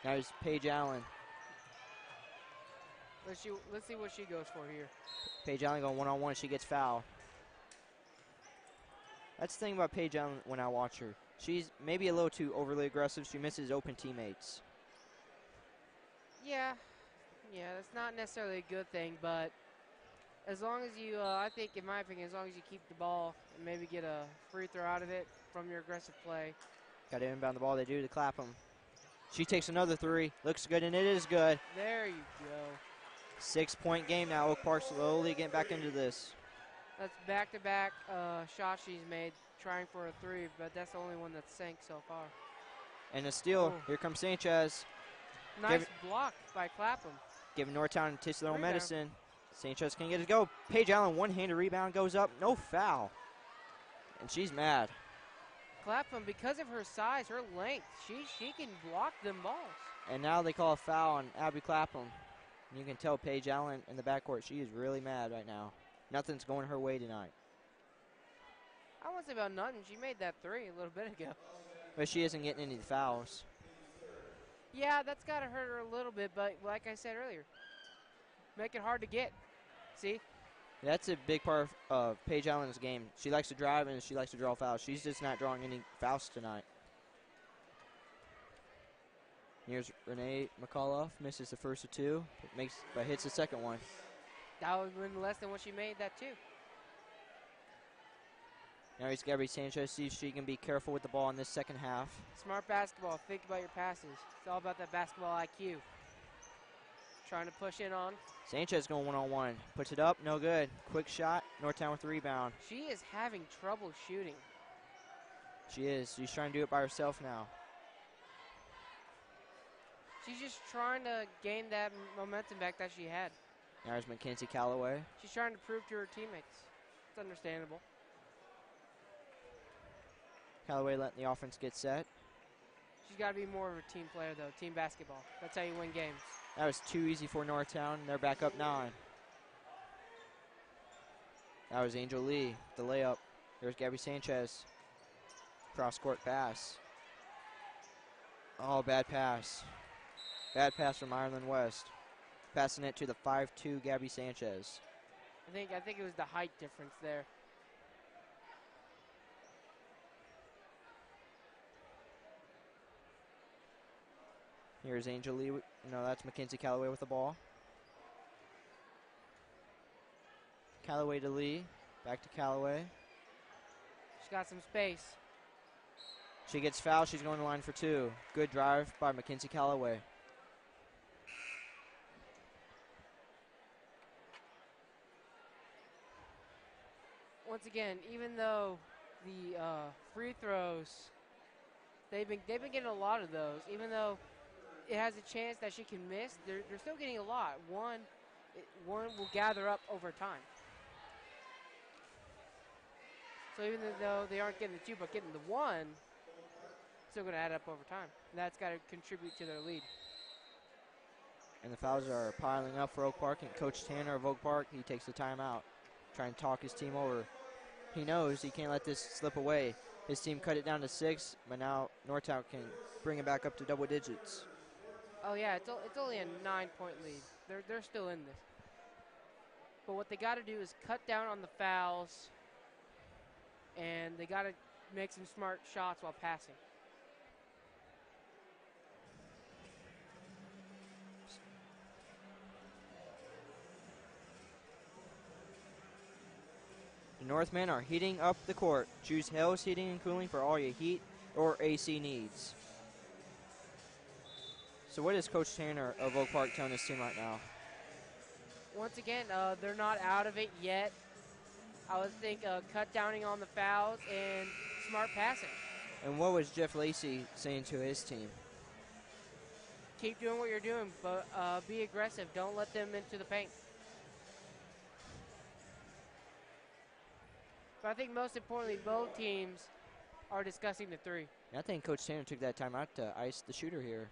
Now here's Paige Allen. Let's see what she goes for here. Paige Allen going one-on-one, she gets fouled. That's the thing about Paige Allen when I watch her. She's maybe a little too overly aggressive. She misses open teammates. Yeah, that's not necessarily a good thing, but as long as you, I think, in my opinion, as long as you keep the ball and maybe get a free throw out of it from your aggressive play. Got to inbound the ball. They do to Clapham. She takes another three. Looks good, and it is good. There you go. 6-point game now. Oak Park slowly getting back into this. That's back-to-back shots she's made, trying for a three, but that's the only one that's sank so far. And a steal. Oh. Here comes Sanchez. Nice block by Clapham. Giving Northtown a taste of their own medicine. Sanchez can get it to go. Paige Allen, one-handed rebound, goes up. No foul. And she's mad. Clapham, because of her size, her length, she can block them balls. And now they call a foul on Abby Clapham. And you can tell Paige Allen in the backcourt, she is really mad right now. Nothing's going her way tonight. I won't say about nothing. She made that three a little bit ago. But she isn't getting any fouls. Yeah, that's got to hurt her a little bit, but like I said earlier, make it hard to get. See? That's a big part of Paige Allen's game. She likes to drive and she likes to draw fouls. She's just not drawing any fouls tonight. Here's Renee McAuliffe, misses the first of two, but hits the second one. That would have been less than what she made that too. Now here's Gabby Sanchez, see if she can be careful with the ball in this second half. Smart basketball, think about your passes. It's all about that basketball IQ. Trying to push in on. Sanchez going one-on-one, puts it up, no good. Quick shot, Northtown with the rebound. She is having trouble shooting. She is, she's trying to do it by herself now. She's just trying to gain that momentum back that she had. Now there's Mackenzie Calloway. She's trying to prove to her teammates. It's understandable. Calloway letting the offense get set. She's got to be more of a team player, though. Team basketball. That's how you win games. That was too easy for Northtown. They're back up 9. That was Angel Lee, the layup. There's Gabby Sanchez. Cross-court pass. Oh, bad pass. Bad pass from Ireland West. Passing it to the 5'2" Gabby Sanchez. I think it was the height difference there. Here's Angel Lee. No, that's Mackenzie Calloway with the ball. Calloway to Lee. Back to Calloway. She's got some space. She gets fouled. She's going to line for 2. Good drive by Mackenzie Calloway. Once again, even though the free throws, they've been getting a lot of those. Even though it has a chance that she can miss, they're still getting a lot. One will gather up over time. So even though they aren't getting the 2, but getting the 1, still going to add up over time. And that's got to contribute to their lead. And the fouls are piling up for Oak Park. And Coach Tanner of Oak Park, he takes the timeout, trying to talk his team over. He knows he can't let this slip away. His team cut it down to 6, but now Northtown can bring it back up to double digits. Oh yeah, it's only a 9-point lead. They're still in this. But what they got to do is cut down on the fouls, and they got to make some smart shots while passing. The Northmen are heating up the court. Choose Hell's Heating and Cooling for all your heat or AC needs. So what is Coach Tanner of Oak Park telling his team right now? Once again, they're not out of it yet. I would think cut downing on the fouls and smart passing. And what was Jeff Lacey saying to his team? Keep doing what you're doing, but be aggressive. Don't let them into the paint. But I think most importantly, both teams are discussing the 3. I think Coach Tanner took that time out to ice the shooter here.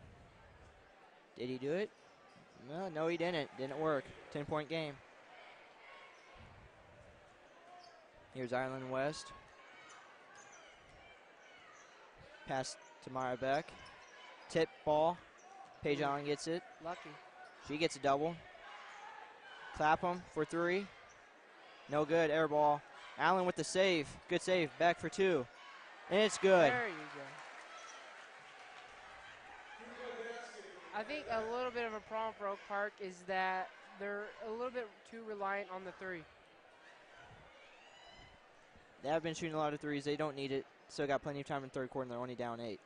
Did he do it? No, he didn't. Didn't work. 10-point game. Here's Ireland West. Pass to Maya Beck. Tip ball. Paige Allen gets it. Lucky. She gets a double. Clapham for 3. No good. Air ball. Allen with the save. Good save. Back for 2. And it's good. There you go. I think a little bit of a problem for Oak Park is that they're a little bit too reliant on the 3. They have been shooting a lot of threes. They don't need it. Still got plenty of time in the third quarter, and they're only down 8.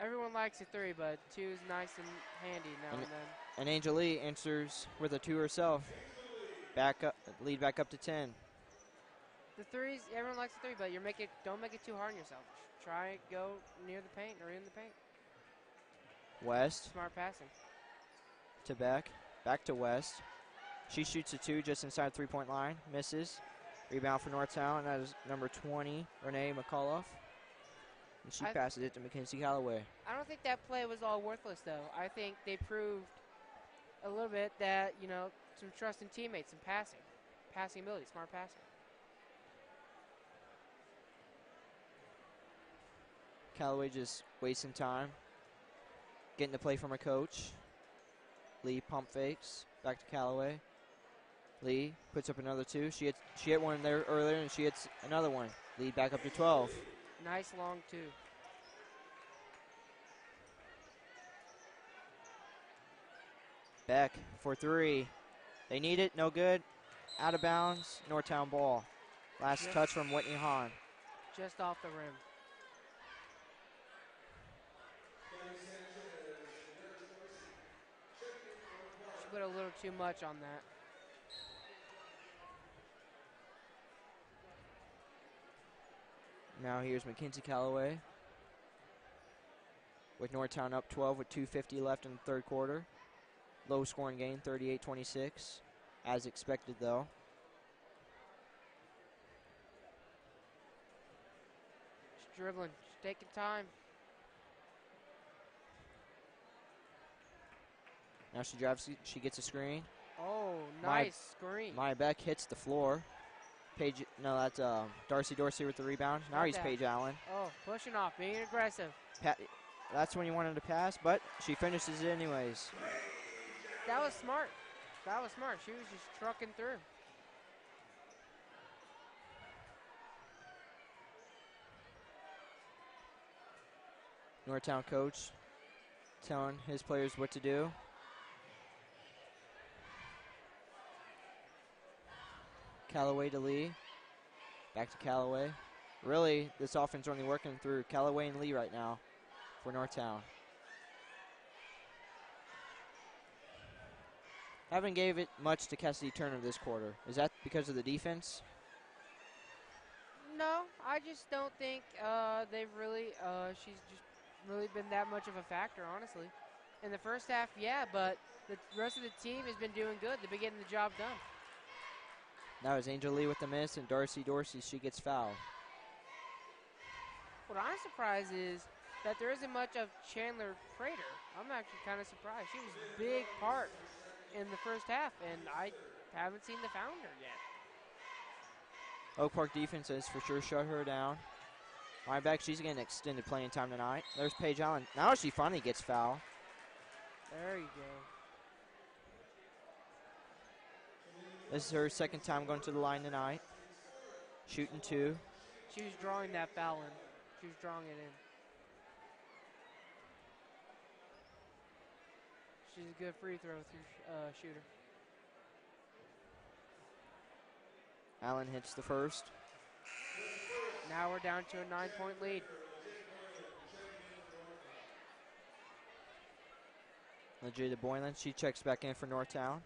Everyone likes a 3, but 2 is nice and handy now and then. And Angel Lee answers with a 2 herself. Back up, lead back up to 10. The 3s, everyone likes the 3, but don't make it too hard on yourself. Try go near the paint or in the paint. West. Smart passing. To Beck. Back to West. She shoots a 2 just inside 3-point line. Misses. Rebound for Northtown. That is number 20, Renee McCullough. And she passes it to Mackenzie Callaway. I don't think that play was all worthless, though. I think they proved a little bit that, some trust in teammates and passing ability, smart passing. Callaway just wasting time. Getting the play from her coach. Lee pump fakes. Back to Callaway. Lee puts up another 2. She hit one there earlier, and she hits another one. Lead back up to 12. Nice long 2. Beck for 3. They need it. No good. Out of bounds. Northtown ball. Last touch from Whitney Hahn. Just off the rim. She put a little too much on that. Now here's Mackenzie Callaway with Northtown up 12 with 2:50 left in the third quarter. Low scoring game, 38-26, as expected though. She's dribbling, she's taking time. Now she drives, she gets a screen. Oh, nice screen. Maya Beck hits the floor. Paige, no, that's Darcy Dorsey with the rebound. Now he's Paige Allen. Oh, pushing off, being aggressive. That's when he wanted to pass, but she finishes it anyways. That was smart. That was smart. She was just trucking through. Northtown coach telling his players what to do. Callaway to Lee. Back to Callaway. Really, this offense only working through Callaway and Lee right now for Northtown. Haven't gave it much to Cassidy Turner this quarter. Is that because of the defense? No, I just don't think they've really, she's just really been that much of a factor, honestly. In the first half, yeah, but the rest of the team has been doing good. They've been getting the job done. That was Angel Lee with the miss, and Darcy Dorsey, she gets fouled. What I'm surprised is that there isn't much of Chandler Prater. I'm actually kind of surprised. She was a big part in the first half, and I haven't seen the founder yet. Oak Park defense has for sure shut her down. Maya Beck, she's getting extended playing time tonight. There's Paige Allen. Now she finally gets fouled. There you go. This is her second time going to the line tonight. Shooting 2. She was drawing that foul in. She was drawing it in. She's a good free throw shooter. Allen hits the first. Now we're down to a 9-point lead. Legita Boylan, she checks back in for Northtown.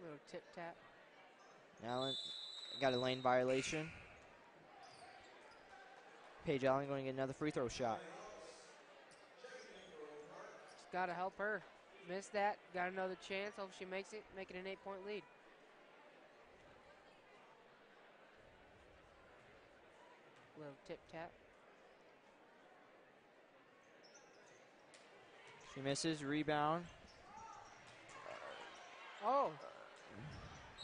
Little tip tap. Allen got a lane violation. Paige Allen going to get another free throw shot. Just got to help her. Missed that. Got another chance. Hope she makes it. Make it an 8-point lead. Little tip tap. She misses. Rebound. Oh,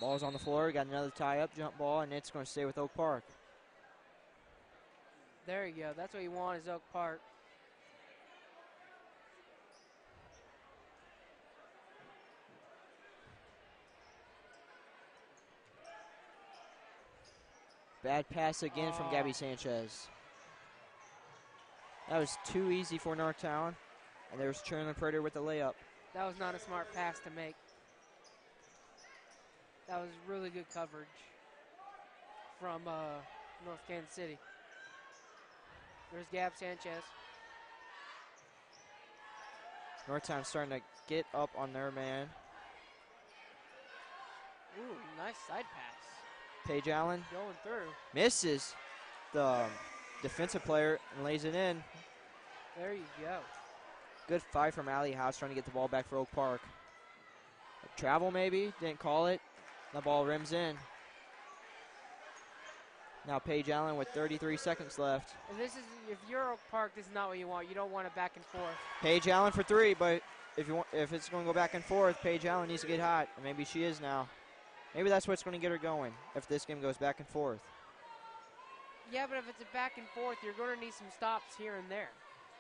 Ball's on the floor. Got another tie-up jump ball, and it's going to stay with Oak Park. there you go. That's what you want is Oak Park. Bad pass again from Gabby Sanchez. That was too easy for Northtown. And there's Cherlin Prater with the layup. That was not a smart pass to make. That was really good coverage from North Kansas City. There's Gab Sanchez. Northtown starting to get up on their man. Ooh, nice side pass. Paige Allen Going through. misses the defensive player and lays it in. There you go. Good fight from Allie House trying to get the ball back for Oak Park. Travel maybe, didn't call it. The ball rims in. Now Paige Allen with 33 seconds left. And this is, if you're Oak Park, this is not what you want. You don't want it back and forth. Paige Allen for three, but if it's going to go back and forth, Paige Allen needs to get hot. And maybe she is now. Maybe that's what's going to get her going if this game goes back and forth. Yeah, but if it's a back and forth, you're going to need some stops here and there.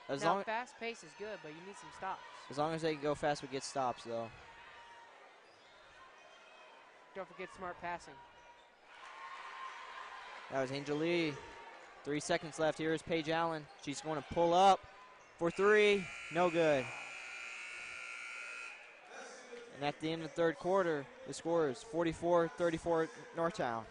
As now, long, fast pace is good, but you need some stops. as long as they can go fast, we get stops, though. Don't forget smart passing. That was Angel Lee. 3 seconds left. Here is Paige Allen. She's going to pull up for three. No good. And at the end of the third quarter, the score is 44-34 Northtown.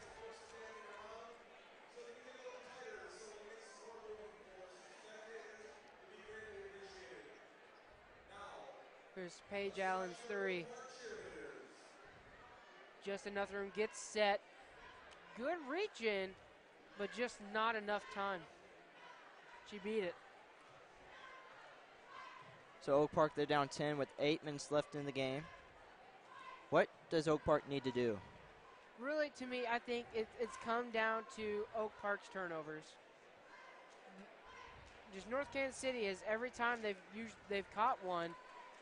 Here's Paige Allen's three. Just enough room. Gets set. Good reach in, but just not enough time. She beat it. So Oak Park, they're down 10 with 8 minutes left in the game. What does Oak Park need to do? Really, to me, I think it's come down to Oak Park's turnovers. Just North Kansas City is every time they've caught one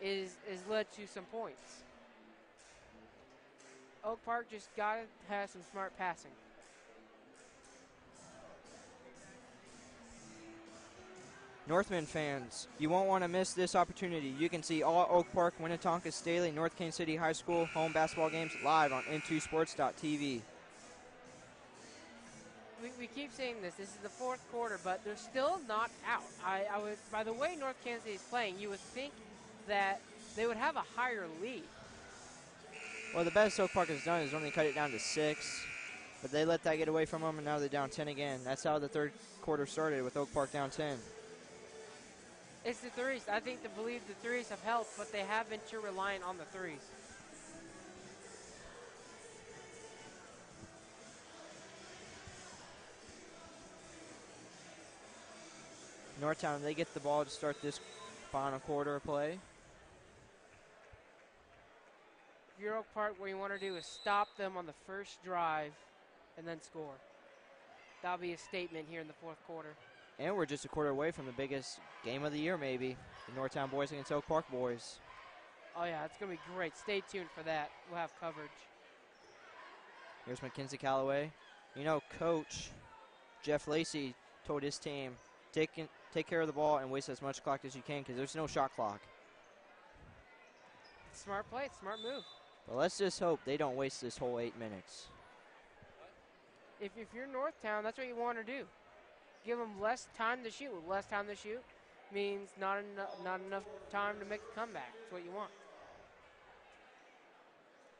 is led to some points. Oak Park just got to have some smart passing. Northman fans, you won't want to miss this opportunity. You can see all Oak Park, Winnetonka, Staley, North Kansas City High School home basketball games live on N2Sports.tv. We keep saying this. This is the fourth quarter, but they're still not out. I would, by the way North Kansas City is playing, you would think that they would have a higher lead. Well, the best Oak Park has done is only cut it down to 6, but they let that get away from them, and now they're down 10 again. That's how the third quarter started, with Oak Park down 10. It's the threes. I think to believe the threes have helped, but they have been too reliant on the threes. Northtown, they get the ball to start this final quarter of play. If you're Oak Park, what you want to do is stop them on the first drive and then score. That'll be a statement here in the fourth quarter. And we're just a quarter away from the biggest game of the year, maybe. The Northtown boys against Oak Park boys. Oh, yeah, it's going to be great. Stay tuned for that. We'll have coverage. Here's Mackenzie Calloway. You know, Coach Jeff Lacey told his team, take care of the ball and waste as much clock as you can because there's no shot clock. Smart play. Smart move. But let's just hope they don't waste this whole 8 minutes. If you're Northtown, that's what you want to do. Give them less time to shoot. Less time to shoot means not enough time to make a comeback. That's what you want.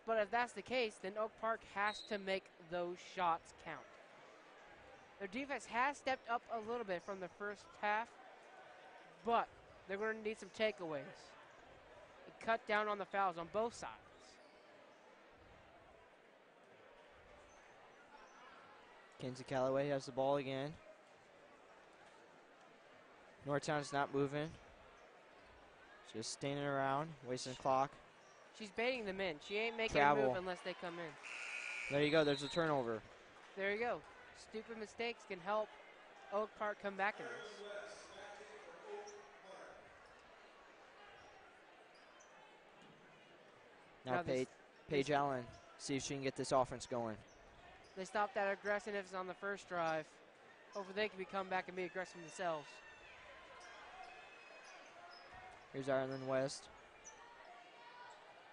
But if that's the case, then Oak Park has to make those shots count. Their defense has stepped up a little bit from the first half, but they're going to need some takeaways. Cut down on the fouls on both sides. Kenzie Calloway has the ball again. Northtown's not moving. Just standing around, wasting clock. She's baiting them in. She ain't making Travel. a move unless they come in. There you go. There's a turnover. There you go. Stupid mistakes can help Oak Park come back in this? Now Paige Allen, see if she can get this offense going. They stopped that aggressiveness on the first drive. Hopefully they can come back and be aggressive themselves. Here's Ireland West.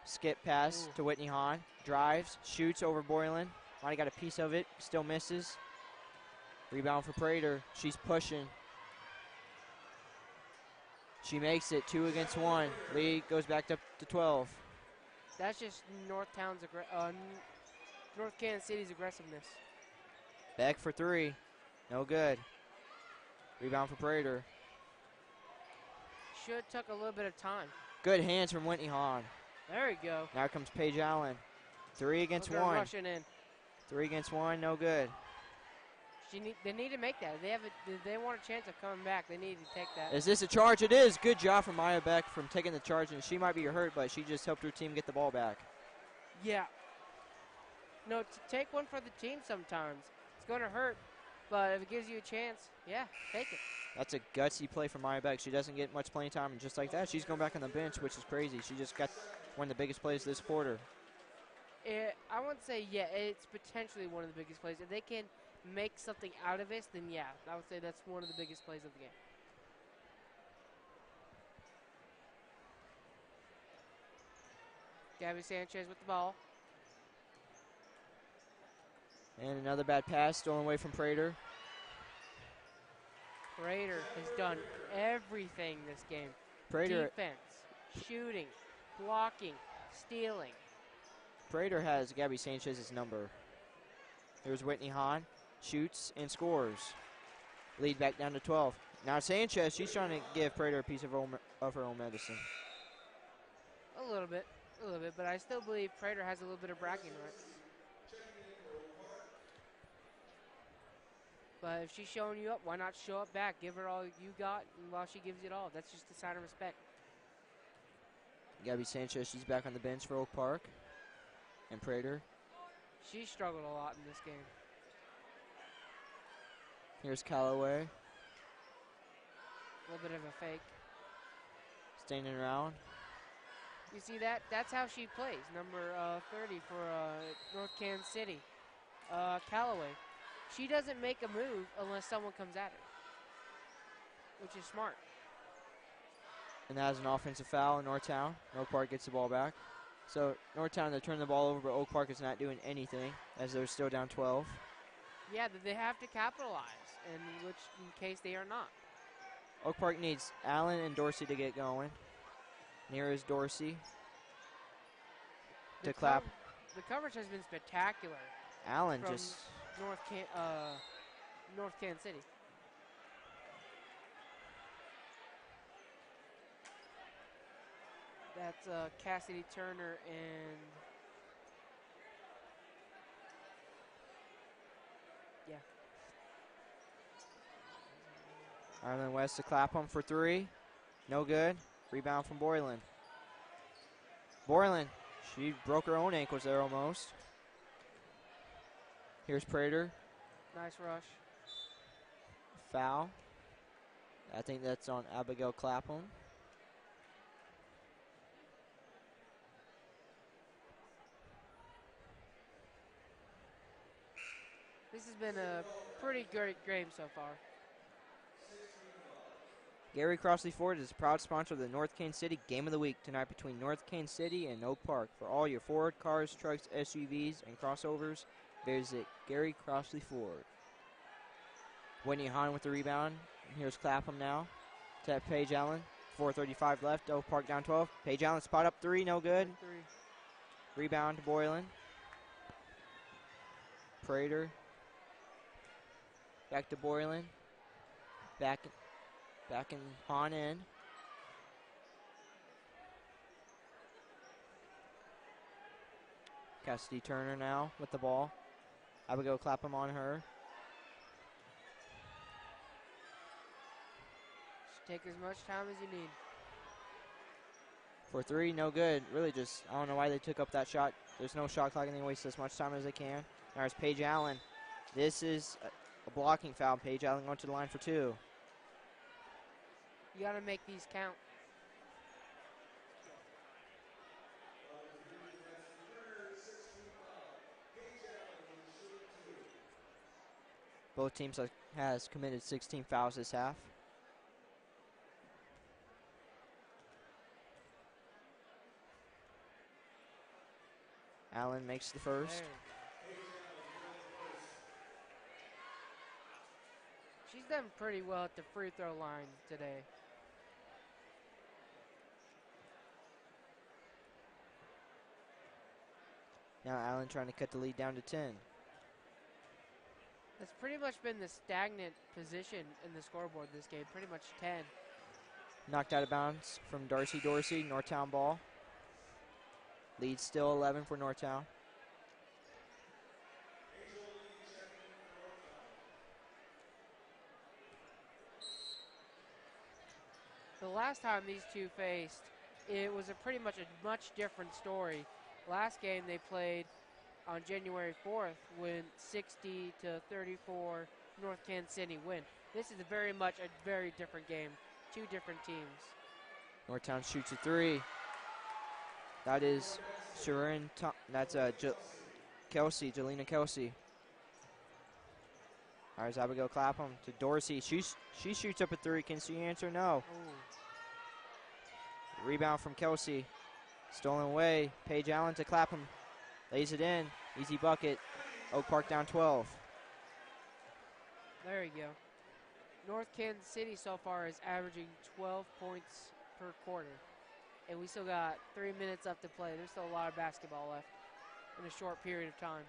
Skip pass to Whitney Hahn. Drives, shoots over Boylan. Might have got a piece of it, still misses. Rebound for Prater. She's pushing. She makes it 2 against 1. Lead goes back up to 12. That's just North Kansas City's aggressiveness. Beck for 3. No good. Rebound for Prater. Should have took a little bit of time. Good hands from Whitney Hahn. There we go. Now comes Paige Allen. 3 against Look, 1. Rushing in. 3 against 1, no good. They need to make that. They want a chance of coming back. They need to take that. Is this a charge? It is. Good job from Maya Beck from taking the charge, and she might be hurt, but she just helped her team get the ball back. Yeah. No, to take one for the team sometimes. It's going to hurt, but if it gives you a chance, yeah, take it. That's a gutsy play from Maya Beck. She doesn't get much playing time, and just like that, she's going back on the bench, which is crazy. She just got one of the biggest plays this quarter. I wouldn't say, yeah, it's potentially one of the biggest plays. If they can make something out of this, then yeah, I would say that's one of the biggest plays of the game. Gabby Sanchez with the ball. And another bad pass stolen away from Prater. Prater has done everything this game. Prater, Defense, shooting, blocking, stealing. Prater has Gabby Sanchez's number. Here's Whitney Hahn. Shoots and scores. Lead back down to 12. Now Sanchez, she's trying to give Prater a piece of her own medicine. A little bit, but I still believe Prater has a little bit of bragging rights. But if she's showing you up, why not show up back? Give her all you got, and while she gives you it all. That's just a sign of respect. Gabby Sanchez, she's back on the bench for Oak Park. And Prater. She struggled a lot in this game. Here's Callaway. A little bit of a fake. Standing around. You see that? That's how she plays. Number 30 for North Kansas City. Callaway. She doesn't make a move unless someone comes at her, which is smart. And that is an offensive foul in Northtown. Oak Park gets the ball back. So Northtown, they turn the ball over, but Oak Park is not doing anything as they're still down 12. Yeah, they have to capitalize, in case they are not. Oak Park needs Allen and Dorsey to get going. Near is Dorsey to clap. The coverage has been spectacular. Allen from just North Kansas City. That's Cassidy Turner and Ireland West to Clapham for 3. No good. Rebound from Boylan. Boylan, she broke her own ankles there almost. Here's Prater. Nice rush. Foul. I think that's on Abigail Clapham. This has been a pretty great game so far. Gary Crossley Ford is a proud sponsor of the North Kansas City Game of the Week tonight between North Kansas City and Oak Park. For all your Ford cars, trucks, SUVs, and crossovers, visit Gary Crossley Ford. Whitney Hahn with the rebound. Here's Clapham now. To Paige Allen. 4:35 left. Oak Park down 12. Paige Allen spot up 3, no good. Rebound to Boylan. Prater. Back to Boylan. Back in Hahn in. Cassidy Turner now with the ball. Abigail Clapham on her. Just take as much time as you need. For 3, no good. Really just, I don't know why they took up that shot. There's no shot clock and they waste as much time as they can. There's Paige Allen. This is a blocking foul. Paige Allen going to the line for 2. You got to make these count. Both teams has committed 16 fouls this half. Allen makes the first. There. She's done pretty well at the free throw line today. Now Allen trying to cut the lead down to 10. That's pretty much been the stagnant position in the scoreboard this game, pretty much 10. Knocked out of bounds from Darcy Dorsey, Northtown ball. Lead still 11 for Northtown. The last time these two faced, it was a much different story. Last game they played on January 4th when 60-34 North Kansas City win. This is very much a very different game. 2 different teams. Northtown shoots a 3. That is Sharon. That's Kelsey, Jelena Kelsey. There's Abigail Clapham to Dorsey. She shoots up a 3. Can she answer? No. Ooh. Rebound from Kelsey. Stolen away. Paige Allen to Clapham. Lays it in. Easy bucket. Oak Park down 12. There you go. North Kansas City so far is averaging 12 points per quarter. And we still got 3 minutes left to play. There's still a lot of basketball left in a short period of time.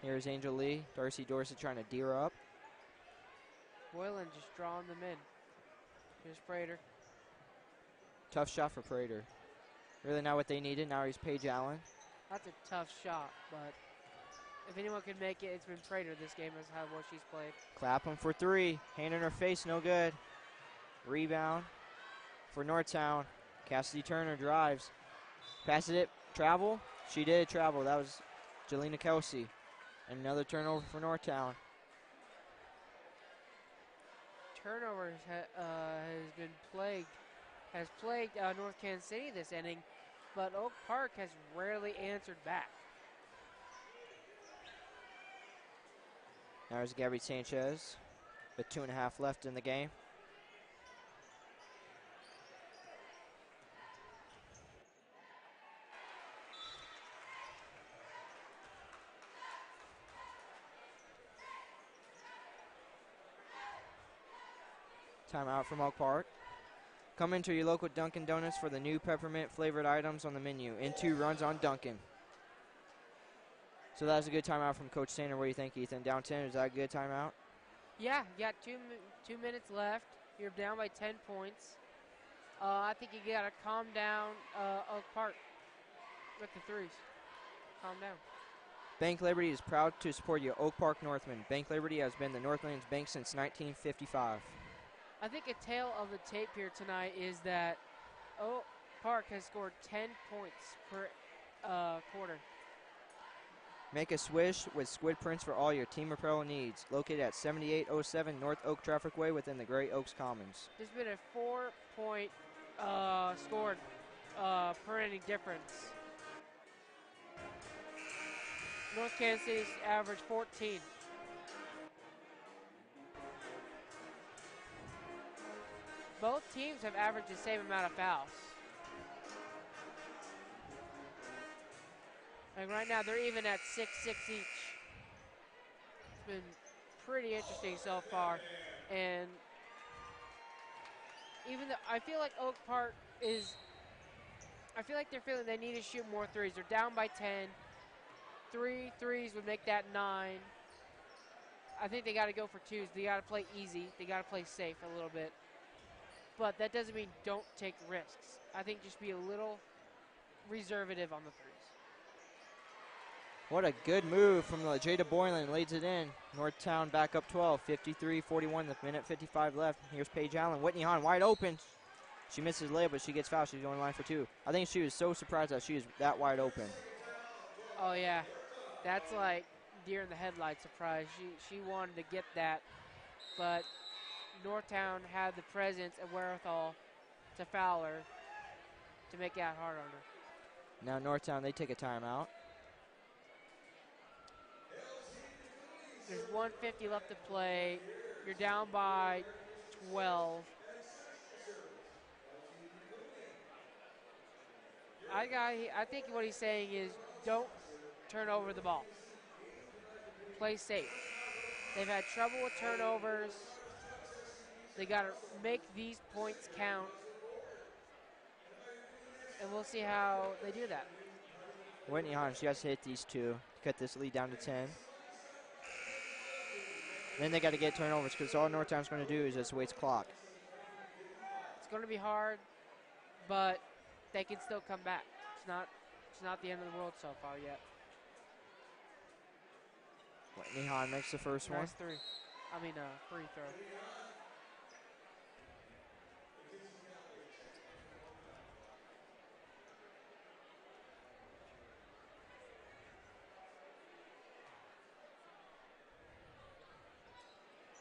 Here's Angel Lee. Darcy Dorsey trying to D her up. Boylan just drawing them in. Here's Prater. Tough shot for Prater. Really not what they needed. Now he's Paige Allen. That's a tough shot, but if anyone could make it, it's been Prater this game as how well she's played. Clapham for 3. Hand in her face, no good. Rebound for Northtown. Cassidy Turner drives. Passes it. Travel. She did travel. That was Jelena Kelsey. And another turnover for Northtown. Turnovers has plagued North Kansas City this inning, but Oak Park has rarely answered back. Now there's Gabby Sanchez with 2.5 left in the game. Timeout from Oak Park. Come into your local Dunkin' Donuts for the new peppermint flavored items on the menu. In 2 runs on Dunkin'. So that was a good timeout from Coach Sander. What do you think, Ethan? Down 10, is that a good timeout? Yeah, you got 2 minutes left. You're down by 10 points. I think you got to calm down Oak Park with the threes. Calm down. Bank Liberty is proud to support you, Oak Park Northman. Bank Liberty has been the Northlands Bank since 1955. I think a tale of the tape here tonight is that Oak Park has scored 10 points per quarter. Make a swish with squid prints for all your team apparel needs. Located at 7807 North Oak Traffic Way within the Gray Oaks Commons. There's been a 4-point scored per inning difference. North Kansas City's average 14. Both teams have averaged the same amount of fouls. Like right now, they're even at 6-6 each. It's been pretty interesting so far. And even though I feel like Oak Park I feel like they're feeling they need to shoot more threes. They're down by 10. 3 threes would make that 9. I think they got to go for 2s. They got to play easy. They got to play safe a little bit. But that doesn't mean don't take risks. I think just be a little reservative on the threes. What a good move from Jada Boylan. Lays it in. Northtown back up 12. 53-41. The minute 55 left. Here's Paige Allen. Whitney Hahn wide open. She misses layup, but she gets fouled. She's going line for 2. I think she was so surprised that she was that wide open. Oh, yeah. That's like deer in the headlights surprise. She wanted to get that, but Northtown had the presence and wherewithal to foul her to make it hard on her. Now Northtown, they take a timeout. There's 1:50 left to play. You're down by 12. I think what he's saying is don't turn over the ball. Play safe. They've had trouble with turnovers. They got to make these points count. And we'll see how they do that. Whitney Hahn, she has to hit these two to cut this lead down to 10. Then they got to get turnovers because all Northtown's going to do is just waste clock. It's going to be hard, but they can still come back. It's not the end of the world so far yet. Whitney Hahn makes the first one. Nice free throw.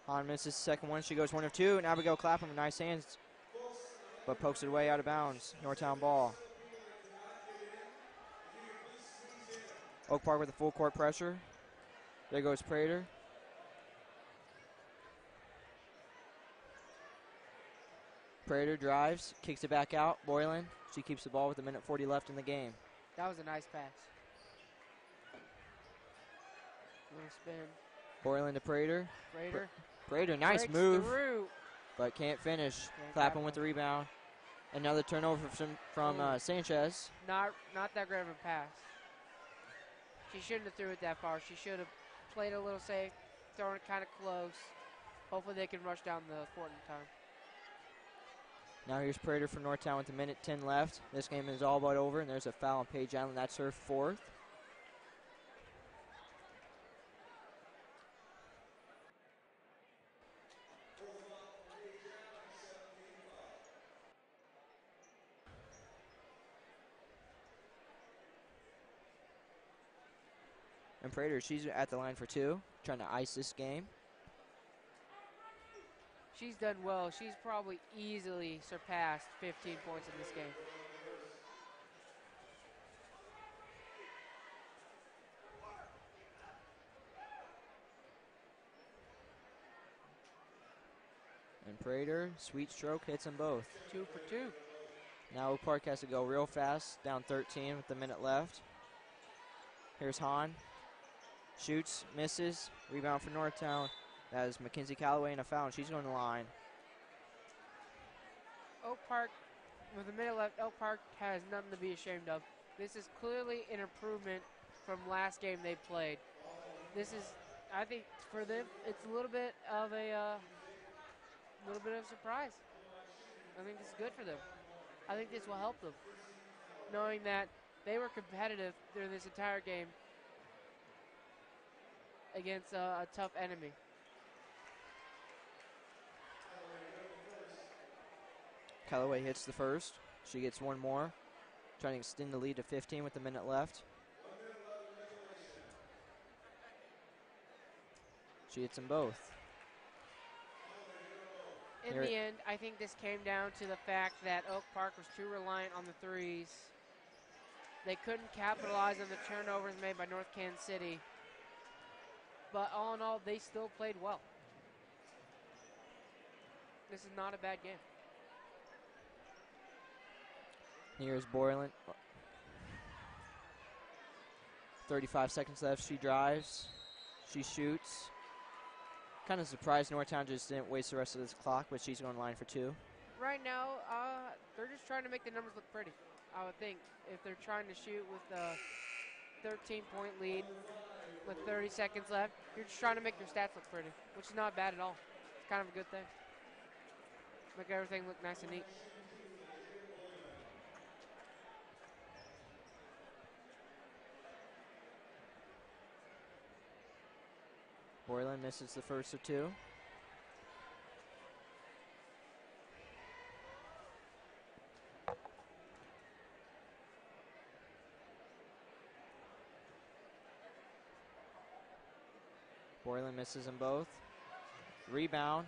Hahn misses the second one. She goes 1 of 2. And Abigail Clapham with nice hands, but pokes it away out of bounds. Northtown ball. Oak Park with a full court pressure. There goes Prater. Prater drives, kicks it back out. Boylan, she keeps the ball with 1:40 left in the game. That was a nice pass. Little spin. Boylan to Prater. Prater nice breaks move, through. but can't finish. Clapham with the rebound. Another turnover from Sanchez. Not that great of a pass. She shouldn't have threw it that far. She should have played a little safe, thrown it kind of close. Hopefully they can rush down the court in time. Now here's Prater from Northtown with 1:10 left. This game is all but over, and there's a foul on Paige Allen. That's her fourth. And Prater, she's at the line for 2, trying to ice this game. She's done well. She's probably easily surpassed 15 points in this game. And Prater, sweet stroke, hits them both. 2 for 2. Now Oak Park has to go real fast, down 13 with 1 minute left. Here's Hahn. Shoots, misses, rebound for Northtown. That is Mackenzie Calloway in a foul, and she's going to the line. Oak Park, with 1 minute left, Oak Park has nothing to be ashamed of. This is clearly an improvement from last game they played. This is, I think, for them, it's a little bit of a surprise. I think this is good for them. I think this will help them, knowing that they were competitive during this entire game against a tough enemy. Callaway hits the first. She gets one more, trying to extend the lead to 15 with 1 minute left. She hits them both. In the end, I think this came down to the fact that Oak Park was too reliant on the threes. They couldn't capitalize on the turnovers made by North Kansas City. But all in all, they still played well. This is not a bad game. Here's Boylan. 35 seconds left. She drives. She shoots. Kind of surprised Northtown just didn't waste the rest of this clock, but she's going to line for 2. Right now, they're just trying to make the numbers look pretty, I would think. If they're trying to shoot with a 13-point lead with 30 seconds left, you're just trying to make your stats look pretty, which is not bad at all. It's kind of a good thing. Make everything look nice and neat. Boylan misses the first of 2. Boylan misses them both. Rebound.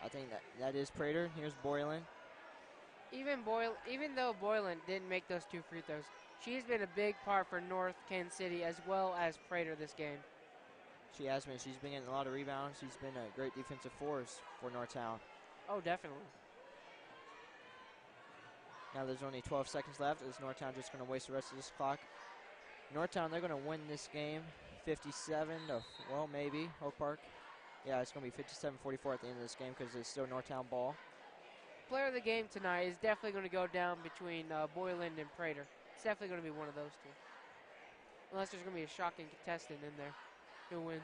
I think that is Prater. Here's Boylan. Even though Boylan didn't make those 2 free throws, she's been a big part for North Kansas City as well as Prater this game. She has been. She's been getting a lot of rebounds. She's been a great defensive force for Northtown. Oh, definitely. Now there's only 12 seconds left. Is Northtown just going to waste the rest of this clock? Northtown, they're going to win this game 57 to, well, maybe, Oak Park. Yeah, it's going to be 57-44 at the end of this game because it's still Northtown ball. Player of the game tonight is definitely going to go down between Boylan and Prater. It's definitely going to be one of those two. Unless there's going to be a shocking contestant in there who wins.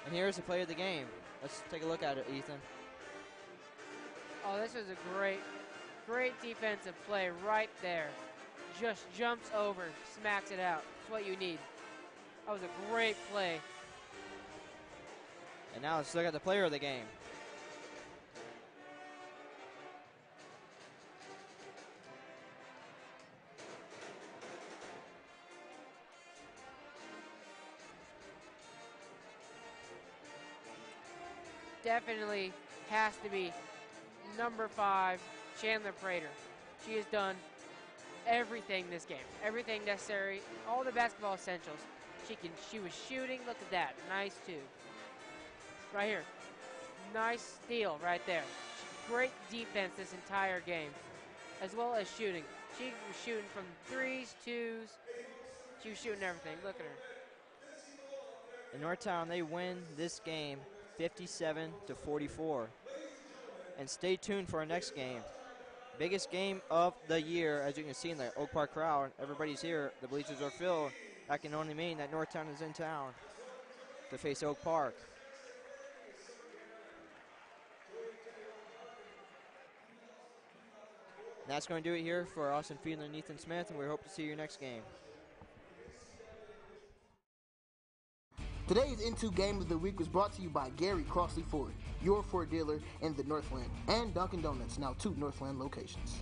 And here's the player of the game. Let's take a look at it, Ethan. Oh, this was a great defensive play right there. Just jumps over, smacks it out. That's what you need. That was a great play. And now let's look at the player of the game. Definitely has to be number 5, Chandler Prater. She has done everything this game, everything necessary, all the basketball essentials. She was shooting. Look at that, nice too. Right here, nice steal right there. Great defense this entire game, as well as shooting. She was shooting from 3s, 2s. She was shooting everything. Look at her. In Northtown, they win this game 57-44. And stay tuned for our next game. Biggest game of the year, as you can see in the Oak Park crowd. Everybody's here. The bleachers are filled. That can only mean that Northtown is in town to face Oak Park. And that's going to do it here for Austin Fiedler and Ethan Smith, and we hope to see you next game. Today's Into Game of the Week was brought to you by Gary Crossley Ford, your Ford dealer in the Northland, and Dunkin' Donuts, now 2 Northland locations.